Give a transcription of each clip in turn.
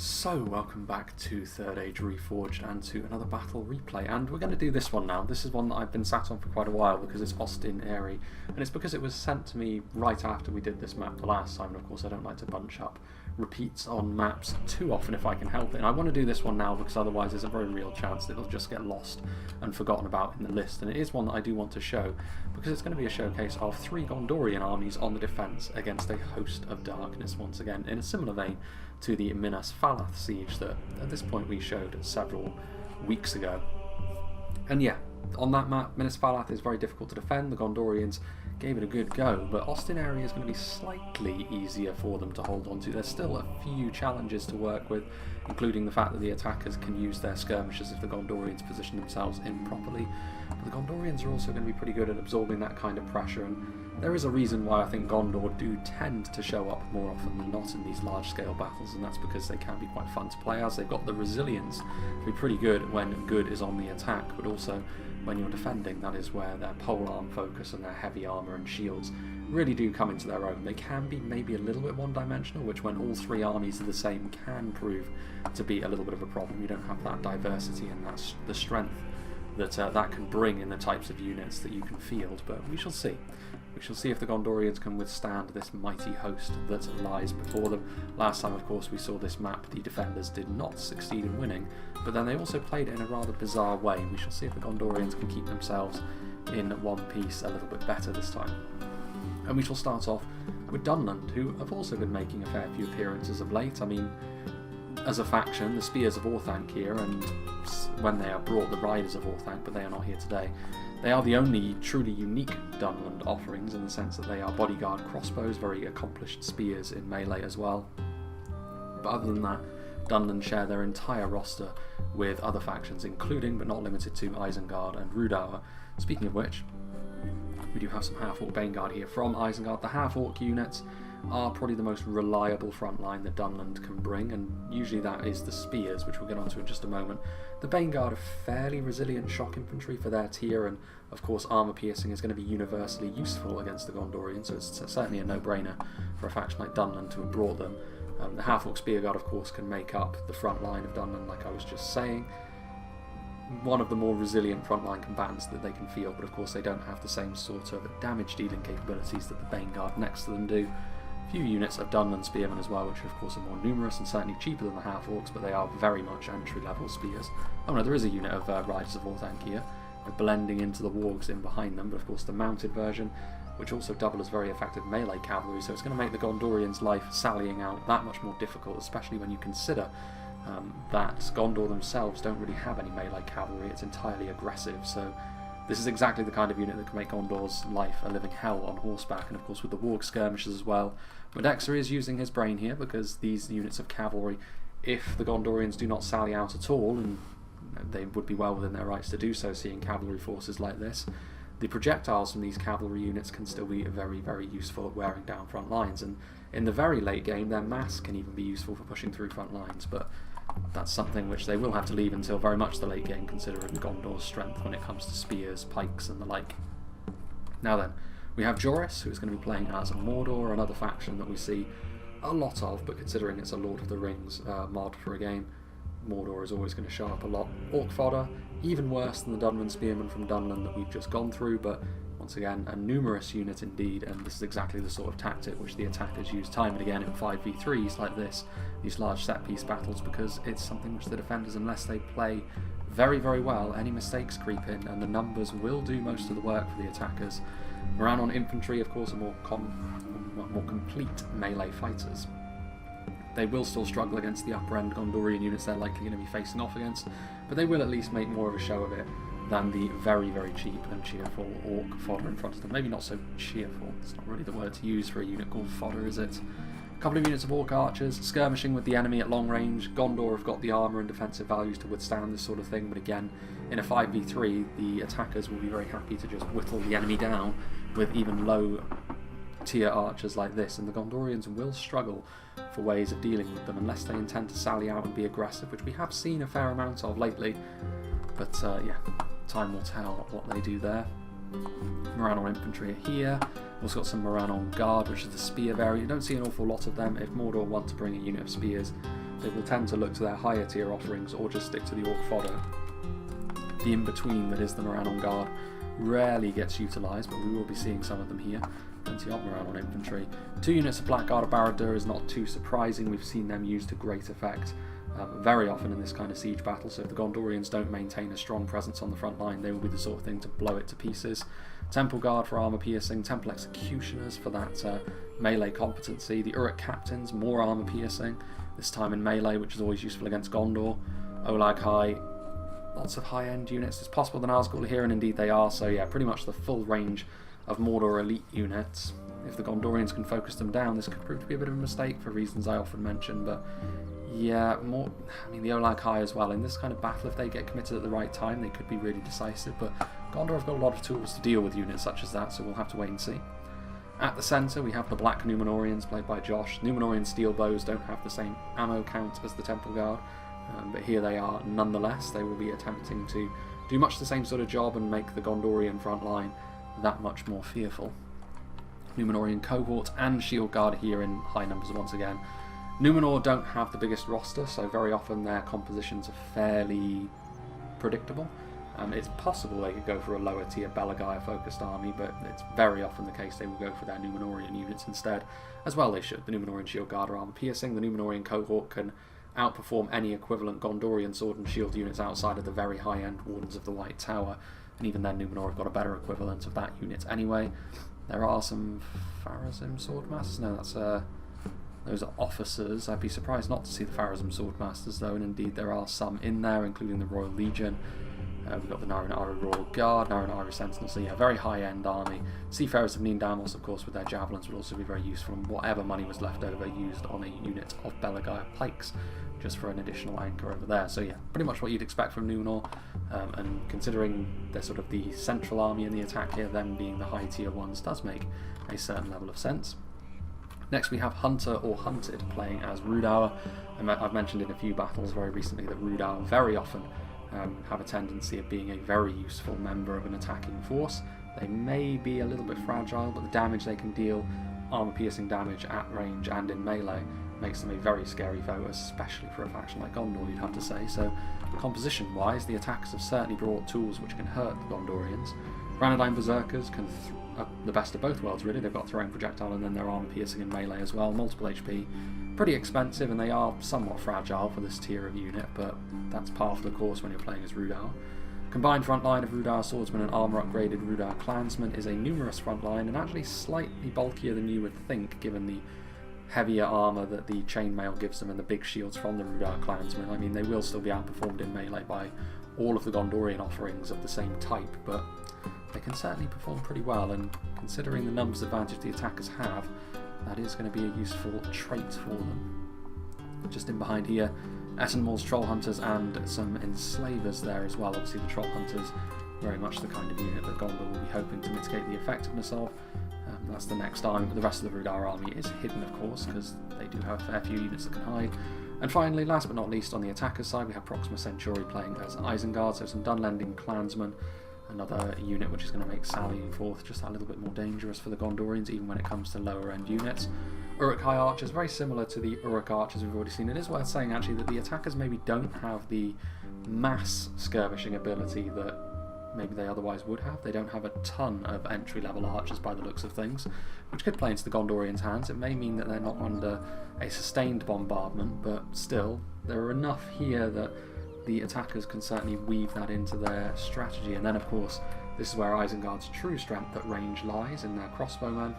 So, welcome back to Third Age Reforged and to another battle replay, and we're going to do this one now. This is one that I've been sat on for quite a while because it's Austin Airy, and it's because it was sent to me right after we did this map the last time, and of course I don't like to bunch up repeats on maps too often if I can help it, and I want to do this one now because otherwise there's a very real chance that it'll just get lost and forgotten about in the list, and it is one that I do want to show because it's going to be a showcase of 3 Gondorian armies on the defence against a host of darkness once again, in a similar vein to the Minas Falath siege that at this point we showed several weeks ago. And yeah, on that map, Minas Falath is very difficult to defend. The Gondorians gave it a good go, but Austin Area is going to be slightly easier for them to hold on to. There's still a few challenges to work with, including the fact that the attackers can use their skirmishers if the Gondorians position themselves improperly. But the Gondorians are also going to be pretty good at absorbing that kind of pressure, and there is a reason why I think Gondor do tend to show up more often than not in these large-scale battles, and that's because they can be quite fun to play as. They've got the resilience to be pretty good when good is on the attack, but also when you're defending, that is where their polearm focus and their heavy armour and shields really do come into their own. They can be maybe a little bit one-dimensional, which when all 3 armies are the same can prove to be a little bit of a problem. You don't have that diversity and that's the strength that that can bring in the types of units that you can field, but we shall see. We shall see if the Gondorians can withstand this mighty host that lies before them. Last time, of course, we saw this map, the defenders did not succeed in winning, but then they also played it in a rather bizarre way. We shall see if the Gondorians can keep themselves in one piece a little bit better this time. And we shall start off with Dunland, who have also been making a fair few appearances of late. I mean, as a faction, the Spears of Orthanc here, and when they are brought, the Riders of Orthanc, but they are not here today. They are the only truly unique Dunland offerings in the sense that they are bodyguard crossbows, very accomplished spears in melee as well. But other than that, Dunland share their entire roster with other factions, including but not limited to Isengard and Rhudaur. Speaking of which, we do have some half-orc Baneguard here from Isengard. The half-orc units are probably the most reliable front line that Dunland can bring, and usually that is the spears, which we'll get onto in just a moment. The Baneguard are fairly resilient shock infantry for their tier, and of course armour piercing is going to be universally useful against the Gondorians, so it's certainly a no-brainer for a faction like Dunland to have brought them. The half-orc Spearguard, of course, can make up the front line of Dunland, like I was just saying. One of the more resilient frontline combatants that they can field, but of course they don't have the same sort of damage dealing capabilities that the Baneguard next to them do. Few units of Dunland Spearmen as well, which of course are more numerous and certainly cheaper than the half-orcs, but they are very much entry-level spears. Oh no, there is a unit of Riders of Orthanc here, blending into the wargs in behind them, but of course the mounted version, which also double as very effective melee cavalry, so it's going to make the Gondorians' life sallying out that much more difficult, especially when you consider that Gondor themselves don't really have any melee cavalry. It's entirely aggressive, so this is exactly the kind of unit that can make Gondor's life a living hell on horseback, and of course with the warg skirmishers as well. Modexa is using his brain here because these units of cavalry, if the Gondorians do not sally out at all, and they would be well within their rights to do so seeing cavalry forces like this, the projectiles from these cavalry units can still be very, very useful at wearing down front lines, and in the very late game their mass can even be useful for pushing through front lines, but that's something which they will have to leave until very much the late game, considering Gondor's strength when it comes to spears, pikes and the like. Now then, we have Joris, who is going to be playing as Mordor, another faction that we see a lot of, but considering it's a Lord of the Rings mod for a game, Mordor is always going to show up a lot. Orc fodder, even worse than the Dunland Spearmen from Dunland that we've just gone through, but once again, a numerous unit indeed, and this is exactly the sort of tactic which the attackers use time and again in 5v3s like this, these large set-piece battles, because it's something which the defenders, unless they play very, very well, any mistakes creep in, and the numbers will do most of the work for the attackers. Moranon infantry, of course, are more complete melee fighters. They will still struggle against the upper-end Gondorian units they're likely going to be facing off against, but they will at least make more of a show of it than the very, very cheap and cheerful orc fodder in front of them. Maybe not so cheerful, it's not really the word to use for a unit called fodder, is it? A couple of units of orc archers, skirmishing with the enemy at long range. Gondor have got the armour and defensive values to withstand this sort of thing, but again, in a 5v3, the attackers will be very happy to just whittle the enemy down with even low tier archers like this, and the Gondorians will struggle for ways of dealing with them unless they intend to sally out and be aggressive, which we have seen a fair amount of lately, but yeah, time will tell what they do there. Moranon infantry are here. Also got some Moranon guard, which is the spear variant. You don't see an awful lot of them. If Mordor want to bring a unit of spears, they will tend to look to their higher tier offerings or just stick to the Orc fodder. The in-between that is the Moran on guard rarely gets utilised, but we will be seeing some of them here. Plenty of Moran on infantry. 2 units of Blackguard of Barad-dûr is not too surprising. We've seen them used to great effect very often in this kind of siege battle, so if the Gondorians don't maintain a strong presence on the front line, they will be the sort of thing to blow it to pieces. Temple Guard for armour piercing, Temple Executioners for that melee competency, the Uruk Captains, more armour piercing, this time in melee, which is always useful against Gondor. Olag High, lots of high-end units. It's possible the Nazgûl are here, and indeed they are, so yeah, pretty much the full range of Mordor elite units. If the Gondorians can focus them down, this could prove to be a bit of a mistake for reasons I often mention, but yeah, the Olag High as well. In this kind of battle, if they get committed at the right time, they could be really decisive, but Gondor have got a lot of tools to deal with units such as that, so we'll have to wait and see. At the centre, we have the Black Numenorians, played by Josh. Numenorian steel bows don't have the same ammo count as the Temple Guard, but here they are nonetheless. They will be attempting to do much the same sort of job and make the Gondorian front line that much more fearful. Numenorian cohort and shield guard here in high numbers once again. Numenor don't have the biggest roster, so very often their compositions are fairly predictable. It's possible they could go for a lower tier Belagaia focused army, but it's very often the case they will go for their Numenorian units instead. As well they should. The Numenorian shield guard are armour piercing. The Numenorian cohort can outperform any equivalent Gondorian sword and shield units outside of the very high end Wardens of the White Tower, and even then Numenor have got a better equivalent of that unit anyway. There are some Pharazim Swordmasters. No, that's those are officers. I'd be surprised not to see the Pharazim Swordmasters though, and indeed there are some in there, including the Royal Legion. We've got the Naran-Ari Royal Guard, Naran-Ari Sentinels, so yeah, very high-end army. Seafarers of Nindamos, of course, with their javelins would also be very useful, and whatever money was left over used on a unit of Belagaia pikes, just for an additional anchor over there. So yeah, pretty much what you'd expect from Numenor, and considering they're sort of the central army in the attack here, them being the high-tier ones does make a certain level of sense. Next we have Hunter or Hunted, playing as Rhudaur. I've mentioned in a few battles very recently that Rhudaur very often have a tendency of being a very useful member of an attacking force. They may be a little bit fragile, but the damage they can deal, armour-piercing damage at range and in melee, makes them a very scary foe, especially for a faction like Gondor, you'd have to say. So, composition-wise, the attackers have certainly brought tools which can hurt the Gondorians. Granadine Berserkers can the best of both worlds, really. They've got throwing projectile and then their armour-piercing in melee as well. Multiple HP. Pretty expensive, and they are somewhat fragile for this tier of unit, but that's par for the course when you're playing as Rhudaur. Combined front line of Rhudaur Swordsman and armour-upgraded Rhudaur Clansman is a numerous front line, and actually slightly bulkier than you would think, given the heavier armour that the chainmail gives them and the big shields from the Rhudaur Clansmen. I mean, they will still be outperformed in melee by all of the Gondorian offerings of the same type, but they can certainly perform pretty well, and considering the numbers advantage the attackers have, that is going to be a useful trait for them. Just in behind here, Essenmoor's Troll Hunters and some Enslavers there as well. Obviously the Troll Hunters, very much the kind of unit that Gondor will be hoping to mitigate the effectiveness of. That's the next army, but the rest of the Rhudaur army is hidden, of course, because they do have a fair few units that can hide. And finally, last but not least, on the attacker's side, we have Proxima Centauri playing as Isengard, so some Dunland Clansmen, another unit which is going to make sallying forth just that little bit more dangerous for the Gondorians, even when it comes to lower end units. Uruk-hai Archers, very similar to the Uruk Archers we've already seen. It is worth saying actually that the attackers maybe don't have the mass skirmishing ability that maybe they otherwise would have. They don't have a ton of entry level archers by the looks of things, which could play into the Gondorians' hands. It may mean that they're not under a sustained bombardment, but still, there are enough here that the attackers can certainly weave that into their strategy. And then of course, this is where Isengard's true strength at range lies, in their crossbowmen.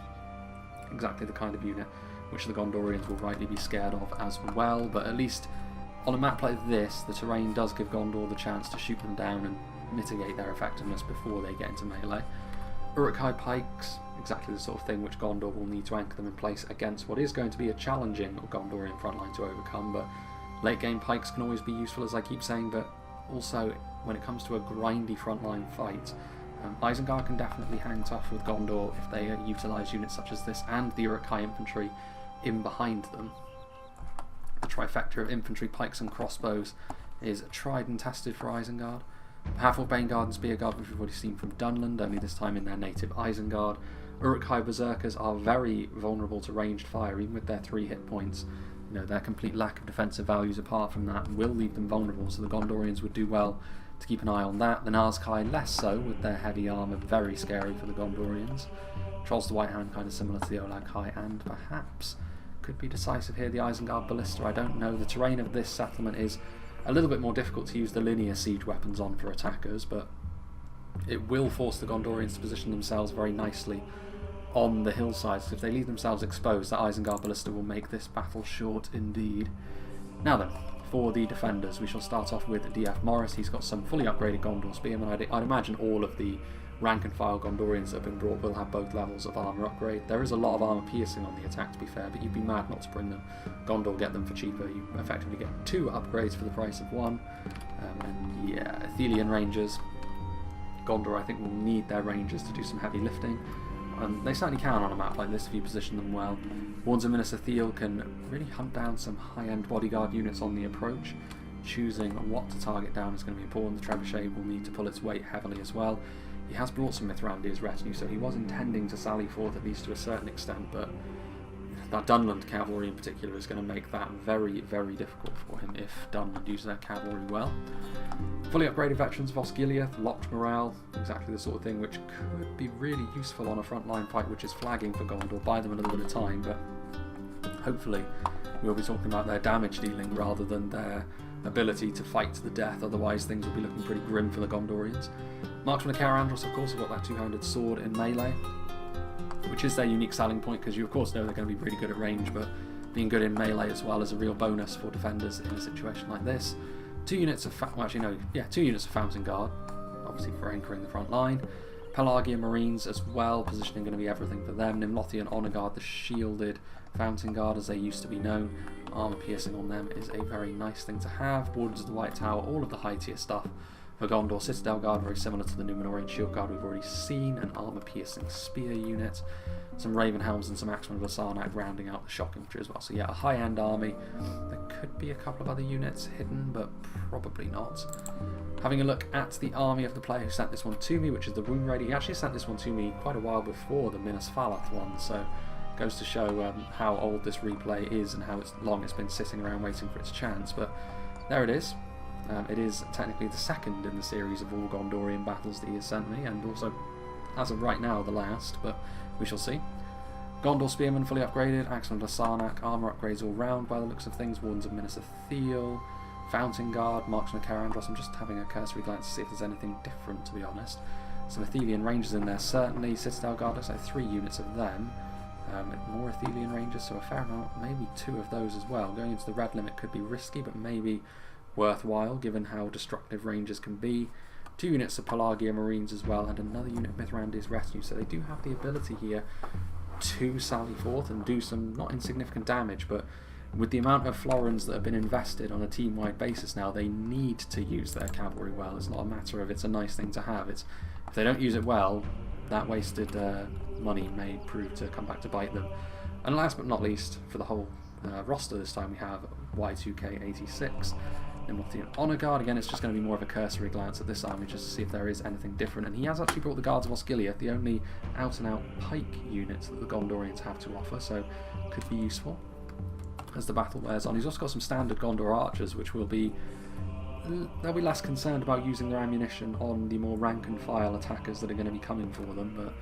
Exactly the kind of unit which the Gondorians will rightly be scared of as well, but at least on a map like this, the terrain does give Gondor the chance to shoot them down and mitigate their effectiveness before they get into melee. Uruk-hai Pikes, exactly the sort of thing which Gondor will need to anchor them in place against what is going to be a challenging Gondorian frontline to overcome, but late game pikes can always be useful, as I keep saying, but also when it comes to a grindy frontline fight, Isengard can definitely hang tough with Gondor if they utilise units such as this and the Uruk-hai infantry in behind them. The trifecta of infantry, pikes and crossbows is tried and tested for Isengard. Half-Orc Baneguard and Spearguard, which we've already seen from Dunland, only this time in their native Isengard. Uruk-hai Berserkers are very vulnerable to ranged fire, even with their 3 hit points. their complete lack of defensive values apart from that will leave them vulnerable, so the Gondorians would do well to keep an eye on that. The Nazkai less so, with their heavy armour very scary for the Gondorians. Trolls the White Hand kind of similar to the Olaghai, and perhaps could be decisive here, the Isengard Ballista. I don't know. The terrain of this settlement is a little bit more difficult to use the linear siege weapons on for attackers, but it will force the Gondorians to position themselves very nicely on the hillsides. If they leave themselves exposed, that Isengard Ballista will make this battle short indeed. Now then, for the defenders, we shall start off with DF Morris. He's got some fully upgraded Gondor Spearmen. I'd imagine all of the rank and file Gondorians that have been brought will have both levels of armour upgrade. There is a lot of armour piercing on the attack, to be fair, but you'd be mad not to bring them. Gondor get them for cheaper. You effectively get 2 upgrades for the price of 1. And yeah, Athelian Rangers. Gondor, I think, will need their Rangers to do some heavy lifting. They certainly can on a map like this if you position them well. Wards of Minas Ithil can really hunt down some high-end bodyguard units on the approach. Choosing what to target down is going to be important. The Trebuchet will need to pull its weight heavily as well. He has brought some Mithrandir's retinue, so he was intending to sally forth at least to a certain extent, but that Dunland cavalry in particular is going to make that very, very difficult for him if Dunland uses their cavalry well. Fully upgraded veterans of Osgiliath, locked morale, exactly the sort of thing which could be really useful on a frontline fight which is flagging for Gondor. Buy them a little bit of time, but hopefully we'll be talking about their damage dealing rather than their ability to fight to the death, otherwise things will be looking pretty grim for the Gondorians. Marksmen of Caer-Andros, of course, have got that two-handed sword in melee, which is their unique selling point, because you of course know they're going to be really good at range, but being good in melee as well is a real bonus for defenders in a situation like this. 2 units of Fountain Guard, obviously for anchoring the front line. Pelagian Marines as well, positioning going to be everything for them. Nimlothian Honour Guard, the shielded Fountain Guard as they used to be known. Armour piercing on them is a very nice thing to have. Wardens of the White Tower, all of the high tier stuff for Gondor. Citadel Guard, very similar to the Numenorian Shield Guard we've already seen. An armour piercing spear unit. Some Raven Helms and some Axemen of Lasarnak rounding out the shock infantry as well. So yeah, a high end army. There could be a couple of other units hidden, but probably not. Having a look at the army of the player who sent this one to me, which is the Wound Raider. He actually sent this one to me quite a while before the Minas Falath one, so goes to show how old this replay is and how long it's been sitting around waiting for its chance. But there it is. It is technically the second in the series of all Gondorian battles that he has sent me, and also, as of right now, the last, but we shall see. Gondor Spearmen fully upgraded, Axemen of Lasarnak, armour upgrades all round by the looks of things, Wardens of Minas Ithil, Fountain Guard, Marksmen of Caer-Andros. I'm just having a cursory glance to see if there's anything different, to be honest. Some Athelian Rangers in there, certainly. Citadel Guard, looks like 3 units of them. More Athelian Rangers, so a fair amount, maybe 2 of those as well. Going into the red limit could be risky, but maybe worthwhile given how destructive Rangers can be. 2 units of Pelagia Marines as well, and another unit of Mithrandir's retinue, so they do have the ability here to sally forth and do some not insignificant damage, but with the amount of florins that have been invested on a team-wide basis now, they need to use their cavalry well. It's not a matter of it's a nice thing to have. It's if they don't use it well, that wasted money may prove to come back to bite them. And last but not least, for the whole roster this time, we have Y2K86. Nimlothian Honour Guard. Again, it's just going to be more of a cursory glance at this army just to see if there is anything different. And he has actually brought the Guards of Osgiliath, the only out-and-out pike units that the Gondorians have to offer, so could be useful as the battle wears on. He's also got some standard Gondor archers, which will be... they'll be less concerned about using their ammunition on the more rank-and-file attackers that are going to be coming for them, but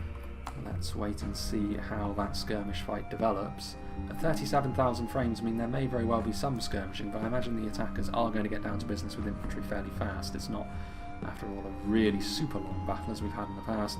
let's wait and see how that skirmish fight develops. At 37,000 frames, I mean, there may very well be some skirmishing, but I imagine the attackers are going to get down to business with infantry fairly fast. It's not, after all, a really super long battle as we've had in the past.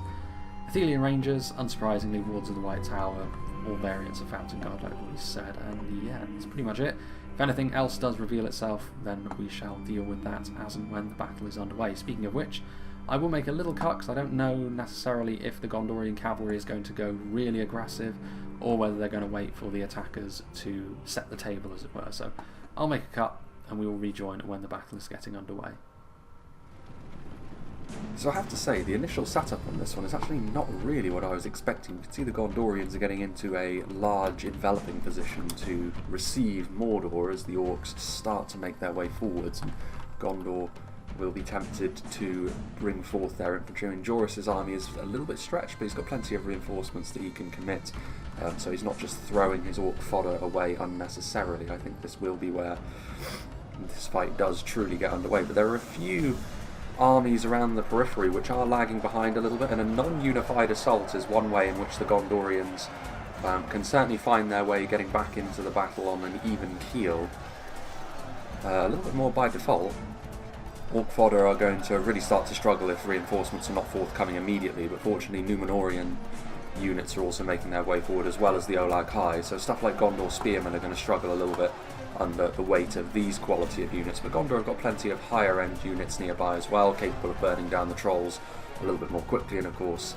Athelian Rangers, unsurprisingly, Wards of the White Tower, all variants of Fountain Guard, like we said, and yeah, that's pretty much it. If anything else does reveal itself, then we shall deal with that as and when the battle is underway. Speaking of which, I will make a little cut because I don't know necessarily if the Gondorian cavalry is going to go really aggressive or whether they're going to wait for the attackers to set the table, as it were. So I'll make a cut and we will rejoin when the battle is getting underway. So I have to say, the initial setup on this one is actually not really what I was expecting. You can see the Gondorians are getting into a large enveloping position to receive Mordor as the orcs start to make their way forwards, and Gondor will be tempted to bring forth their infantry. And Joris's army is a little bit stretched, but he's got plenty of reinforcements that he can commit so he's not just throwing his orc fodder away unnecessarily. I think this will be where this fight does truly get underway, but there are a few armies around the periphery which are lagging behind a little bit, and a non-unified assault is one way in which the Gondorians can certainly find their way getting back into the battle on an even keel. A little bit more by default. Orc fodder are going to really start to struggle if reinforcements are not forthcoming immediately, but fortunately Numenorian units are also making their way forward, as well as the Olag High, so stuff like Gondor Spearmen are going to struggle a little bit under the weight of these quality of units, but Gondor have got plenty of higher end units nearby as well, capable of burning down the trolls a little bit more quickly, and of course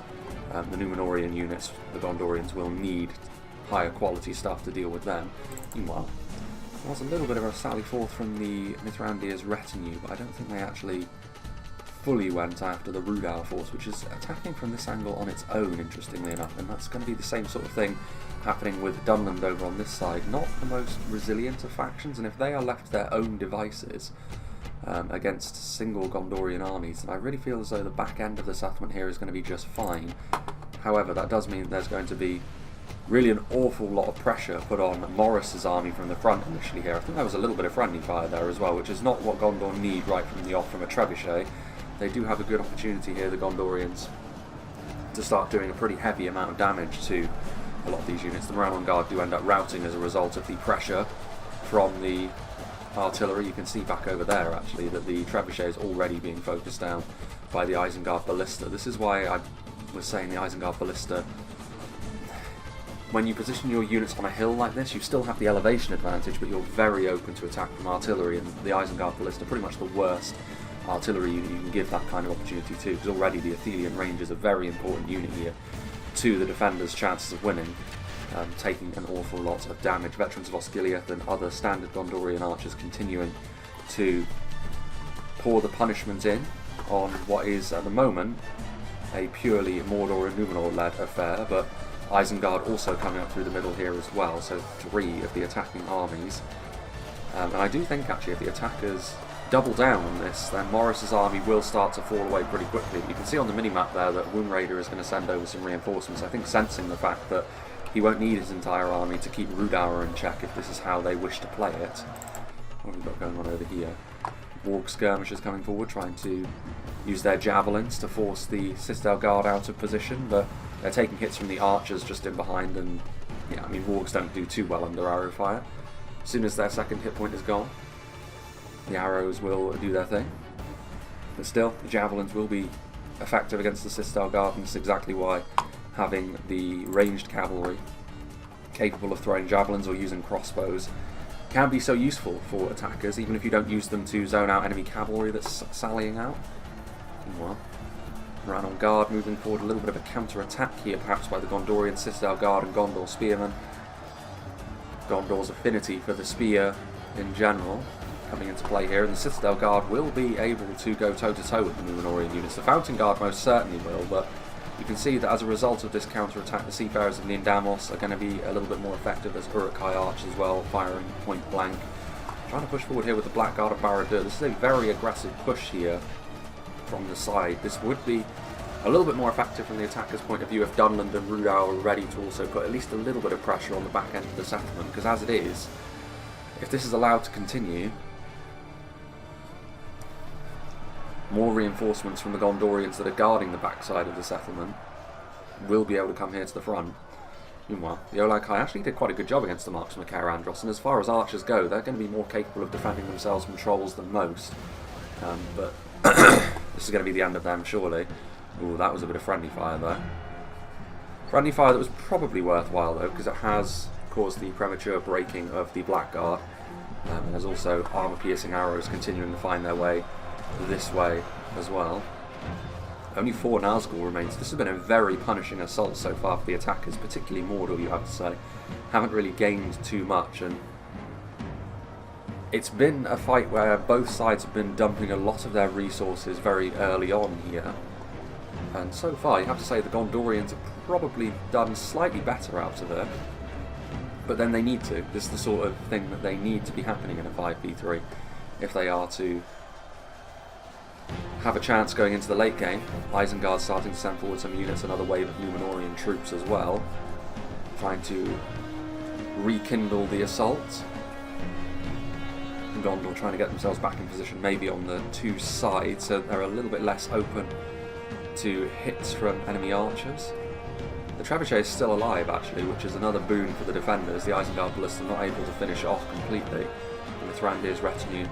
the Numenorian units, the Gondorians, will need higher quality stuff to deal with them. Meanwhile, there was a little bit of a sally forth from the Mithrandir's retinue, but I don't think they actually fully went after the Rhudaur force, which is attacking from this angle on its own, interestingly enough, and that's going to be the same sort of thing happening with Dunland over on this side. Not the most resilient of factions, and if they are left to their own devices against single Gondorian armies, then I really feel as though the back end of the settlement here is going to be just fine. However, that does mean there's going to be really an awful lot of pressure put on Morris's army from the front initially here. I think there was a little bit of friendly fire there as well, which is not what Gondor need right from the off from a trebuchet. They do have a good opportunity here, the Gondorians, to start doing a pretty heavy amount of damage to a lot of these units. The Moran Guard do end up routing as a result of the pressure from the artillery. You can see back over there actually that the trebuchet is already being focused down by the Isengard ballista. This is why I was saying the Isengard ballista, when you position your units on a hill like this, you still have the elevation advantage, but you're very open to attack from artillery, and the Isengard ballista, pretty much the worst artillery unit you can give that kind of opportunity to, because already the Athelian range is a very important unit here to the defenders' chances of winning, taking an awful lot of damage. Veterans of Osgiliath and other standard Gondorian archers continuing to pour the punishment in on what is at the moment a purely Mordor and Numenor led affair, but Isengard also coming up through the middle here as well, so 3 of the attacking armies. And I do think actually if the attackers double down on this, then Morris's army will start to fall away pretty quickly. You can see on the minimap there that Woundraider is going to send over some reinforcements, I think sensing the fact that he won't need his entire army to keep Rhudaur in check if this is how they wish to play it. What have we got going on over here? Warg skirmishers coming forward, trying to use their javelins to force the Citadel Guard out of position, but they're taking hits from the archers just in behind, and yeah, I mean, Wargs don't do too well under arrow fire. As soon as their second hit point is gone, the arrows will do their thing, but still, the javelins will be effective against the Citadel Guard, and that's exactly why having the ranged cavalry capable of throwing javelins or using crossbows can be so useful for attackers, even if you don't use them to zone out enemy cavalry that's sallying out. Well, Moran on guard moving forward, a little bit of a counter-attack here perhaps by the Gondorian Citadel Guard and Gondor Spearmen. Gondor's affinity for the spear in general coming into play here, and the Citadel Guard will be able to go toe-to-toe with the Numenorian units. The Fountain Guard most certainly will, but you can see that as a result of this counter-attack, the Seafarers of Niindamos are going to be a little bit more effective as Uruk-hai archers as well, firing point blank. Trying to push forward here with the Black Guard of Barad-dûr. This is a very aggressive push here from the side. This would be a little bit more effective from the attacker's point of view if Dunland and Rhudaur are ready to also put at least a little bit of pressure on the back end of the settlement, because as it is, if this is allowed to continue, more reinforcements from the Gondorians that are guarding the backside of the settlement will be able to come here to the front. Meanwhile, the Olag High actually did quite a good job against the marksmen of Caer Andros, and as far as archers go, they're going to be more capable of defending themselves from trolls than most. But this is going to be the end of them, surely. Ooh, that was a bit of friendly fire there. Friendly fire that was probably worthwhile though, because it has caused the premature breaking of the Black Guard, and there's also armour-piercing arrows continuing to find their way this way as well. Only 4 Nazgul remains. This has been a very punishing assault so far for the attackers, particularly Mordor, you have to say. Haven't really gained too much, and it's been a fight where both sides have been dumping a lot of their resources very early on here. And so far, you have to say the Gondorians have probably done slightly better out of it. But then they need to. This is the sort of thing that they need to be happening in a 5v3 if they are to have a chance going into the late game. Isengard starting to send forward some units, another wave of Numenorian troops as well. trying to rekindle the assault. Gondor trying to get themselves back in position, maybe on the two sides, so they're a little bit less open to hits from enemy archers. The trebuchet is still alive, actually, which is another boon for the defenders. The Isengard ballista not able to finish it off completely with Thrandir's retinue.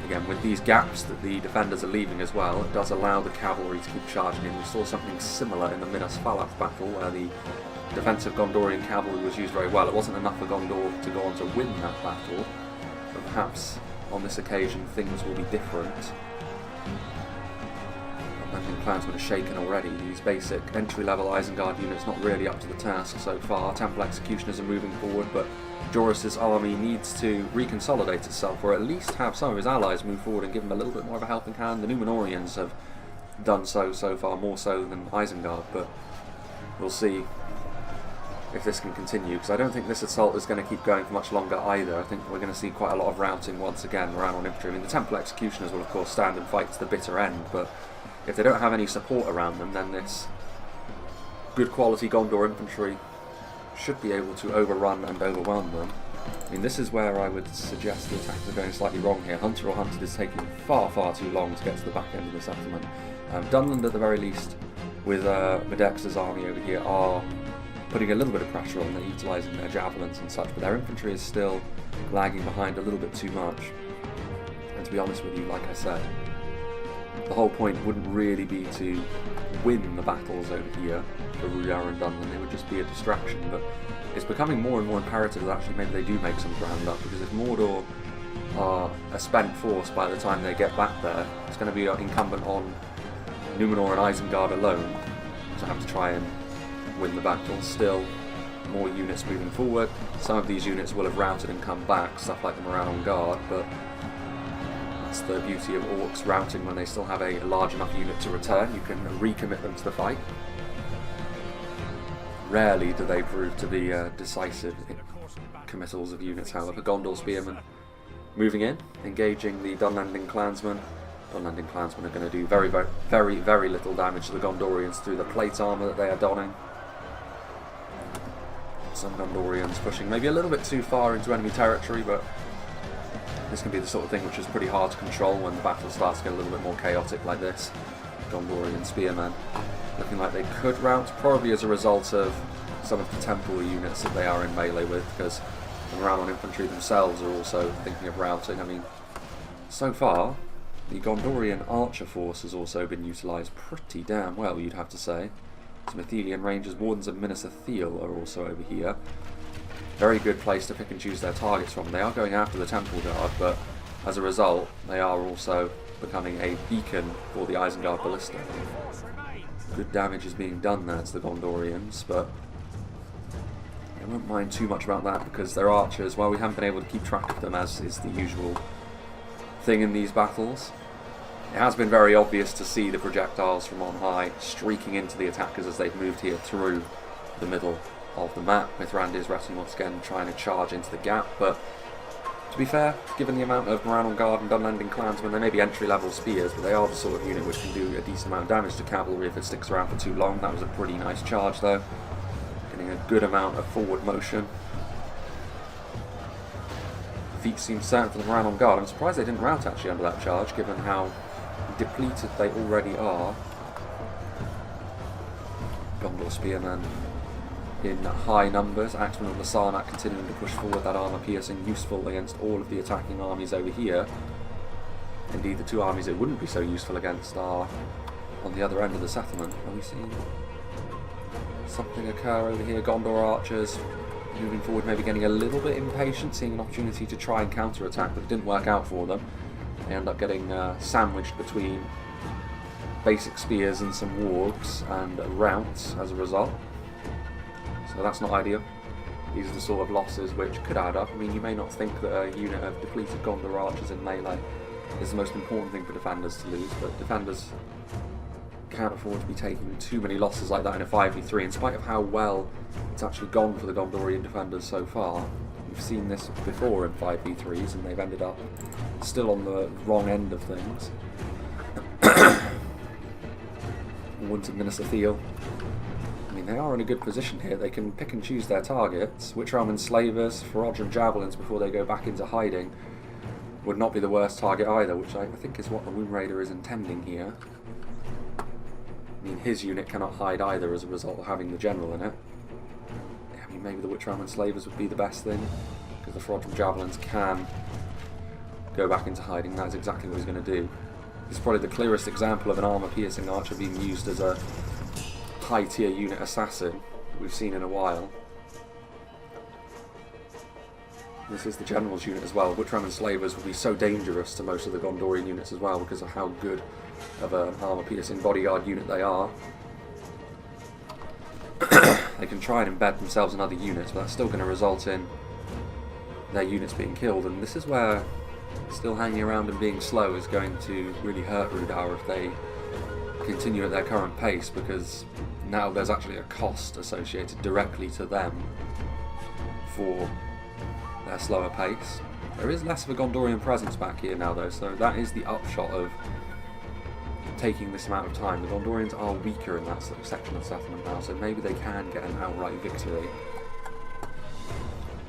Again, with these gaps that the defenders are leaving as well, it does allow the cavalry to keep charging in. We saw something similar in the Minas Tirith battle, where the defensive Gondorian cavalry was used very well. It wasn't enough for Gondor to go on to win that battle, but perhaps on this occasion things will be different. Dunland clansmen are shaken already. These basic entry-level Isengard units not really up to the task so far. Temple Executioners are moving forward, but Joris's army needs to reconsolidate itself, or at least have some of his allies move forward and give him a little bit more of a helping hand. The Numenorians have done so far, more so than Isengard, but we'll see if this can continue, because I don't think this assault is going to keep going for much longer either. I think we're going to see quite a lot of routing once again around on infantry. I mean, the Temple Executioners will of course stand and fight to the bitter end, but if they don't have any support around them, then this good quality Gondor infantry should be able to overrun and overwhelm them. I mean, this is where I would suggest the attackers are going slightly wrong here. Hunter or Hunted is taking far too long to get to the back end of the settlement. Dunland, at the very least, with Medex's army over here, are putting a little bit of pressure on. They're utilising their javelins and such, but their infantry is still lagging behind a little bit too much. And to be honest with you, like I said, the whole point wouldn't really be to win the battles over here for Rhudaur and Dunland. They would just be a distraction, but it's becoming more and more imperative that actually maybe they do make some ground up, because if Mordor are a spent force by the time they get back there, it's going to be incumbent on Numenor and Isengard alone to have to try and win the battle. Still, more units moving forward. Some of these units will have routed and come back, stuff like the Moran on guard, but that's the beauty of orcs routing when they still have a large enough unit to return. You can recommit them to the fight. Rarely do they prove to be decisive committals of units, however. Gondor spearmen moving in, engaging the Dunlanding clansmen. Dunlanding clansmen are going to do very little damage to the Gondorians through the plate armour that they are donning. Some Gondorians pushing maybe a little bit too far into enemy territory, but this can be the sort of thing which is pretty hard to control when the battle starts to get a little bit more chaotic like this. Gondorian spearmen looking like they could rout, probably as a result of some of the temple units that they are in melee with, because the Moran infantry themselves are also thinking of routing. I mean, so far, the Gondorian archer force has also been utilised pretty damn well, you'd have to say. Some Athelian Rangers, Wardens of Minas Ithil are also over here. Very good place to pick and choose their targets from. They are going after the Temple Guard, but as a result, they are also becoming a beacon for the Isengard ballista. Good damage is being done there to the Gondorians, but I won't mind too much about that, because their archers, while we haven't been able to keep track of them as is the usual thing in these battles, it has been very obvious to see the projectiles from on high streaking into the attackers as they've moved here through the middle of the map, with Randir's retinue once again trying to charge into the gap. But to be fair, given the amount of Moran on guard and Dunlanding clansmen, they may be entry-level spears, but they are the sort of unit which can do a decent amount of damage to cavalry if it sticks around for too long. That was a pretty nice charge though, getting a good amount of forward motion. Defeat seems certain for the Moran on guard. I'm surprised they didn't rout actually under that charge, given how depleted they already are. Gondor spearmen in high numbers. Axemen of the Sarnak continuing to push forward that armour piercing, useful against all of the attacking armies over here. Indeed, the two armies it wouldn't be so useful against are on the other end of the settlement. Are we seeing something occur over here? Gondor archers moving forward, maybe getting a little bit impatient, seeing an opportunity to try and counter-attack, but it didn't work out for them. They end up getting sandwiched between basic spears and some wargs and routs as a result. So that's not ideal. These are the sort of losses which could add up. I mean, you may not think that a unit of depleted Gondor archers in melee is the most important thing for defenders to lose, but defenders can't afford to be taking too many losses like that in a 5v3, in spite of how well it's actually gone for the Gondorian defenders so far. We've seen this before in 5v3s, and they've ended up still on the wrong end of things. Wardens of Minas Ithil I mean, they are in a good position here. They can pick and choose their targets. Witch Realm Enslavers, Reforged and Javelins before they go back into hiding would not be the worst target either, which I think is what the Wound Raider is intending here. I mean, his unit cannot hide either as a result of having the General in it. I mean, maybe the Witch Realm Enslavers would be the best thing, because the Reforged and Javelins can go back into hiding. That's exactly what he's going to do. This is probably the clearest example of an armor-piercing archer being used as a high-tier unit assassin we've seen in a while. This is the General's unit as well. Witch Realm Enslavers will be so dangerous to most of the Gondorian units as well because of how good of an armor-piercing bodyguard unit they are. They can try and embed themselves in other units, but that's still going to result in their units being killed, and this is where still hanging around and being slow is going to really hurt Rhudaur if they continue at their current pace, because now there's actually a cost associated directly to them for their slower pace. There is less of a Gondorian presence back here now though, so that is the upshot of taking this amount of time. The Gondorians are weaker in that section of settlement now, so maybe they can get an outright victory.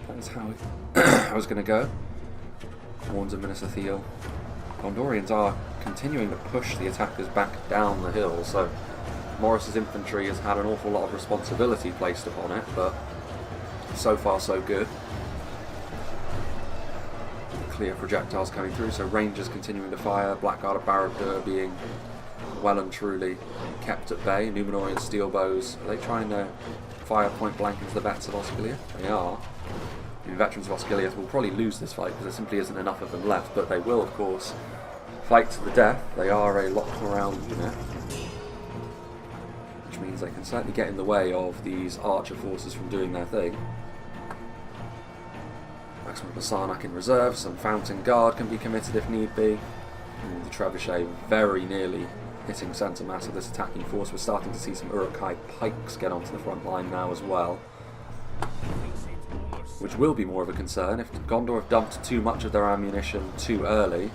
That is how I was going to go. Warns of Minister Thiel. Gondorians are continuing to push the attackers back down the hill, so Morris's infantry has had an awful lot of responsibility placed upon it, but so far so good. Clear projectiles coming through, so Rangers continuing to fire, Blackguard of Barad-dûr being well and truly kept at bay. Numenorian steel bows, are they trying to fire point blank into the vets of Osgiliath? They are. The veterans of Osgiliath will probably lose this fight because there simply isn't enough of them left, but they will of course fight to the death. They are a locked around unit, which means they can certainly get in the way of these archer forces from doing their thing. Maximum Basarnak in reserve, some Fountain Guard can be committed if need be. And the Trebuchet very nearly hitting centre mass of this attacking force. We're starting to see some Uruk-hai pikes get onto the front line now as well, which will be more of a concern. If Gondor have dumped too much of their ammunition too early,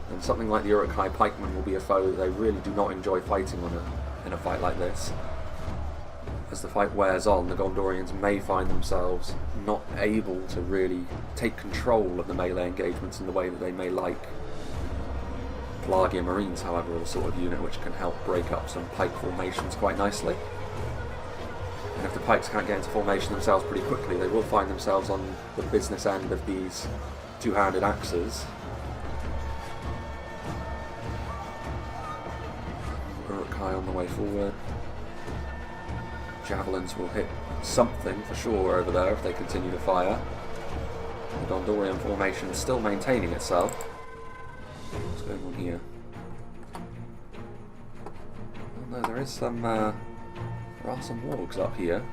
then something like the Uruk-hai pikemen will be a foe that they really do not enjoy fighting on in a fight like this. As the fight wears on, the Gondorians may find themselves not able to really take control of the melee engagements in the way that they may like. Pelagia Marines, however, are the sort of unit which can help break up some pike formations quite nicely. And if the pikes can't get into formation themselves pretty quickly, they will find themselves on the business end of these two-handed axes. Uruk-hai on the way forward. Javelins will hit something for sure over there if they continue to fire. The Gondorian formation is still maintaining itself. What's going on here? Oh no, there is some. There are some wargs up here.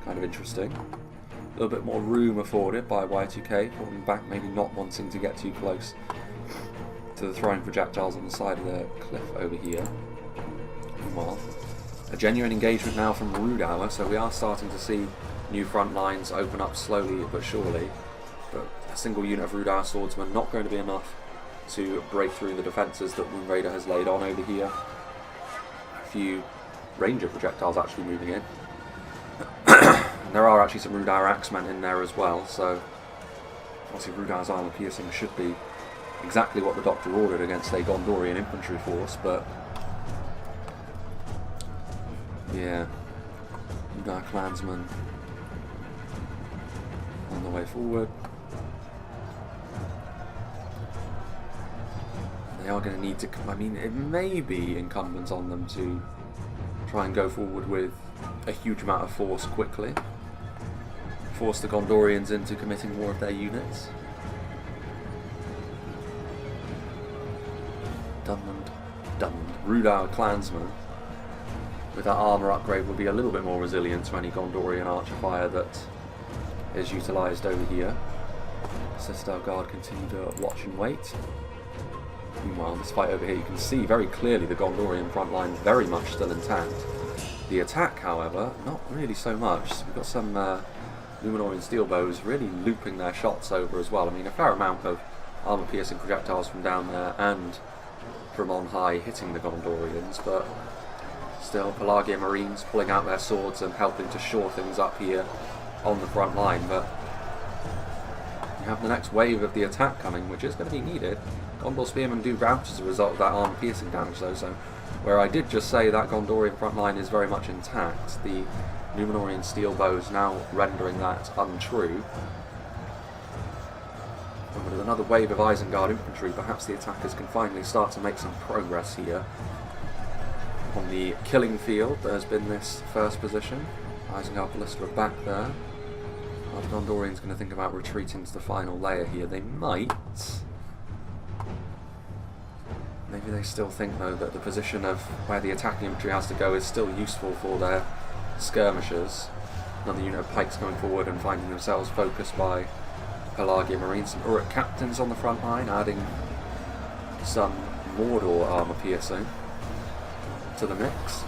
Kind of interesting. A little bit more room afforded by Y2K, falling back, maybe not wanting to get too close to the throwing projectiles on the side of the cliff over here. Meanwhile, a genuine engagement now from Rhudaur, so we are starting to see new front lines open up slowly but surely. But a single unit of Rhudaur swordsmen not going to be enough to break through the defences that Wound Raider has laid on over here. A few ranger projectiles actually moving in. And there are actually some Rhudaur axemen in there as well, so obviously Rhudaur's armour piercing should be exactly what the Doctor ordered against a Gondorian infantry force, but yeah, Rhudaur clansmen on the way forward. They are going to need to, I mean, it may be incumbent on them to try and go forward with a huge amount of force quickly. Force the Gondorians into committing more of their units. Dunland. Rhudaur clansmen with that armour upgrade will be a little bit more resilient to any Gondorian archer fire that is utilised over here. Sister Guard continue to watch and wait. Meanwhile, this fight over here, you can see very clearly the Gondorian front line very much still intact. The attack, however, not really so much. So we've got some Numenorian steel bows really looping their shots over as well. I mean, a fair amount of armour-piercing projectiles from down there and from on high hitting the Gondorians, but Still, Pelagian Marines pulling out their swords and helping to shore things up here on the front line, but you have the next wave of the attack coming, which is going to be needed. Gondor Spearmen do bounce as a result of that armor-piercing damage, though, so where I did just say that Gondorian front line is very much intact, the Numenorian steel bows now rendering that untrue. And with another wave of Isengard infantry, perhaps the attackers can finally start to make some progress here. On the killing field, there's been this first position. Isengard Ballista are back there. Are the Gondorians going to think about retreating to the final layer here? They might. Maybe they still think, though, that the position of where the attacking infantry has to go is still useful for their skirmishers. Another unit of pikes going forward and finding themselves focused by Pelagian Marines. Some Uruk captains on the front line, adding some Mordor armour piercing to the mix.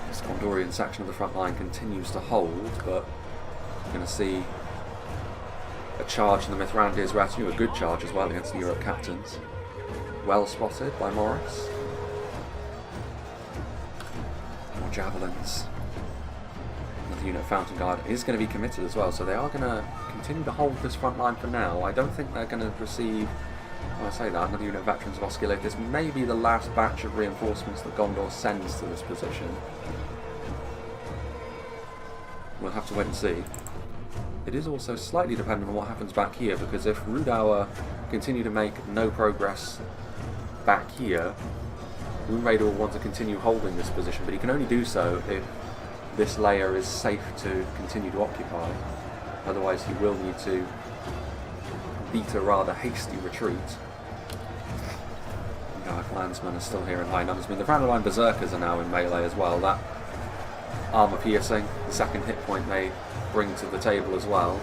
This Gondorian section of the front line continues to hold, but we're going to see a charge in the Mithrandir's retinue, a good charge as well against the Uruk captains. Well spotted by Morris. More javelins. Another unit of Fountain Guard is going to be committed as well, so they are going to continue to hold this front line for now. I don't think they're going to receive, when I say that, another unit of Veterans of Osculate. This may be the last batch of reinforcements that Gondor sends to this position. We'll have to wait and see. It is also slightly dependent on what happens back here, because if Rhudaur continue to make no progress back here, Rhudaur will want to continue holding this position, but he can only do so if this layer is safe to continue to occupy. Otherwise he will need to beat a rather hasty retreat. Dark Landsmen are still here in high numbers. I mean, the Randalline Berserkers are now in melee as well. That armour piercing, the second hit point they bring to the table as well,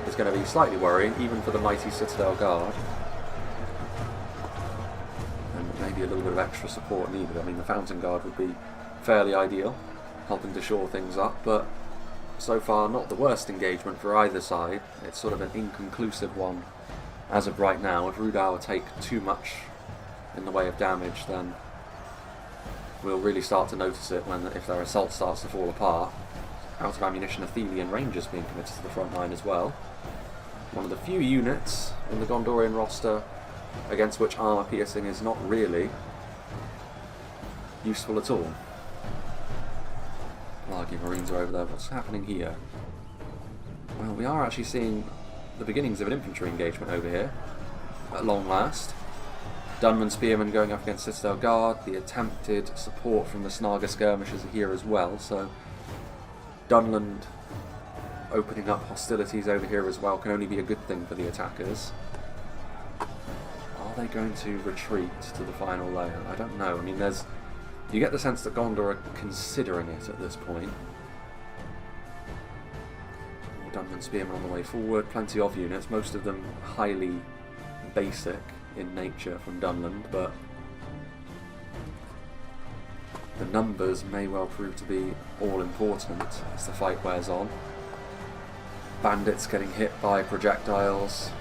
is going to be slightly worrying, even for the mighty Citadel Guard. And maybe a little bit of extra support needed. I mean, the Fountain Guard would be fairly ideal, helping to shore things up, but so far not the worst engagement for either side. It's sort of an inconclusive one as of right now. If Rhudaur take too much in the way of damage, then we'll really start to notice it if their assault starts to fall apart. Out of ammunition, Athenian Rangers being committed to the front line as well. One of the few units in the Gondorian roster against which armour piercing is not really useful at all. Pelagian Marines are over there. What's happening here? Well, we are actually seeing the beginnings of an infantry engagement over here, at long last. Dunland Spearmen going up against Citadel Guard. The attempted support from the Snaga skirmishers are here as well, so Dunland opening up hostilities over here as well can only be a good thing for the attackers. Are they going to retreat to the final layer? I don't know. I mean, you get the sense that Gondor are considering it at this point. Dunland Spearmen on the way forward, plenty of units, most of them highly basic in nature from Dunland, but the numbers may well prove to be all important as the fight wears on. Bandits getting hit by projectiles.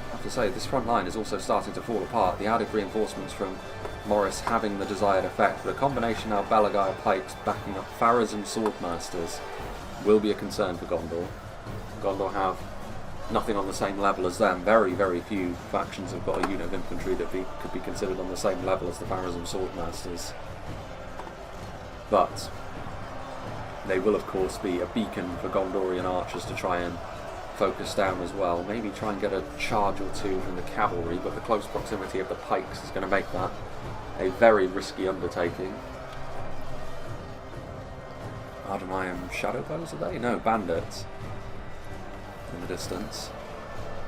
I have to say, this front line is also starting to fall apart. The added reinforcements from Morris having the desired effect. The combination now of Belagaya pikes backing up Pharazim Swordmasters will be a concern for Gondor. Gondor have nothing on the same level as them. Very, very few factions have got a unit of infantry that could be considered on the same level as the Pharazim Swordmasters. But they will of course be a beacon for Gondorian archers to try and focus down as well. Maybe try and get a charge or two from the cavalry, but the close proximity of the pikes is going to make that a very risky undertaking. Ardenian shadow bows, are they? No, bandits in the distance.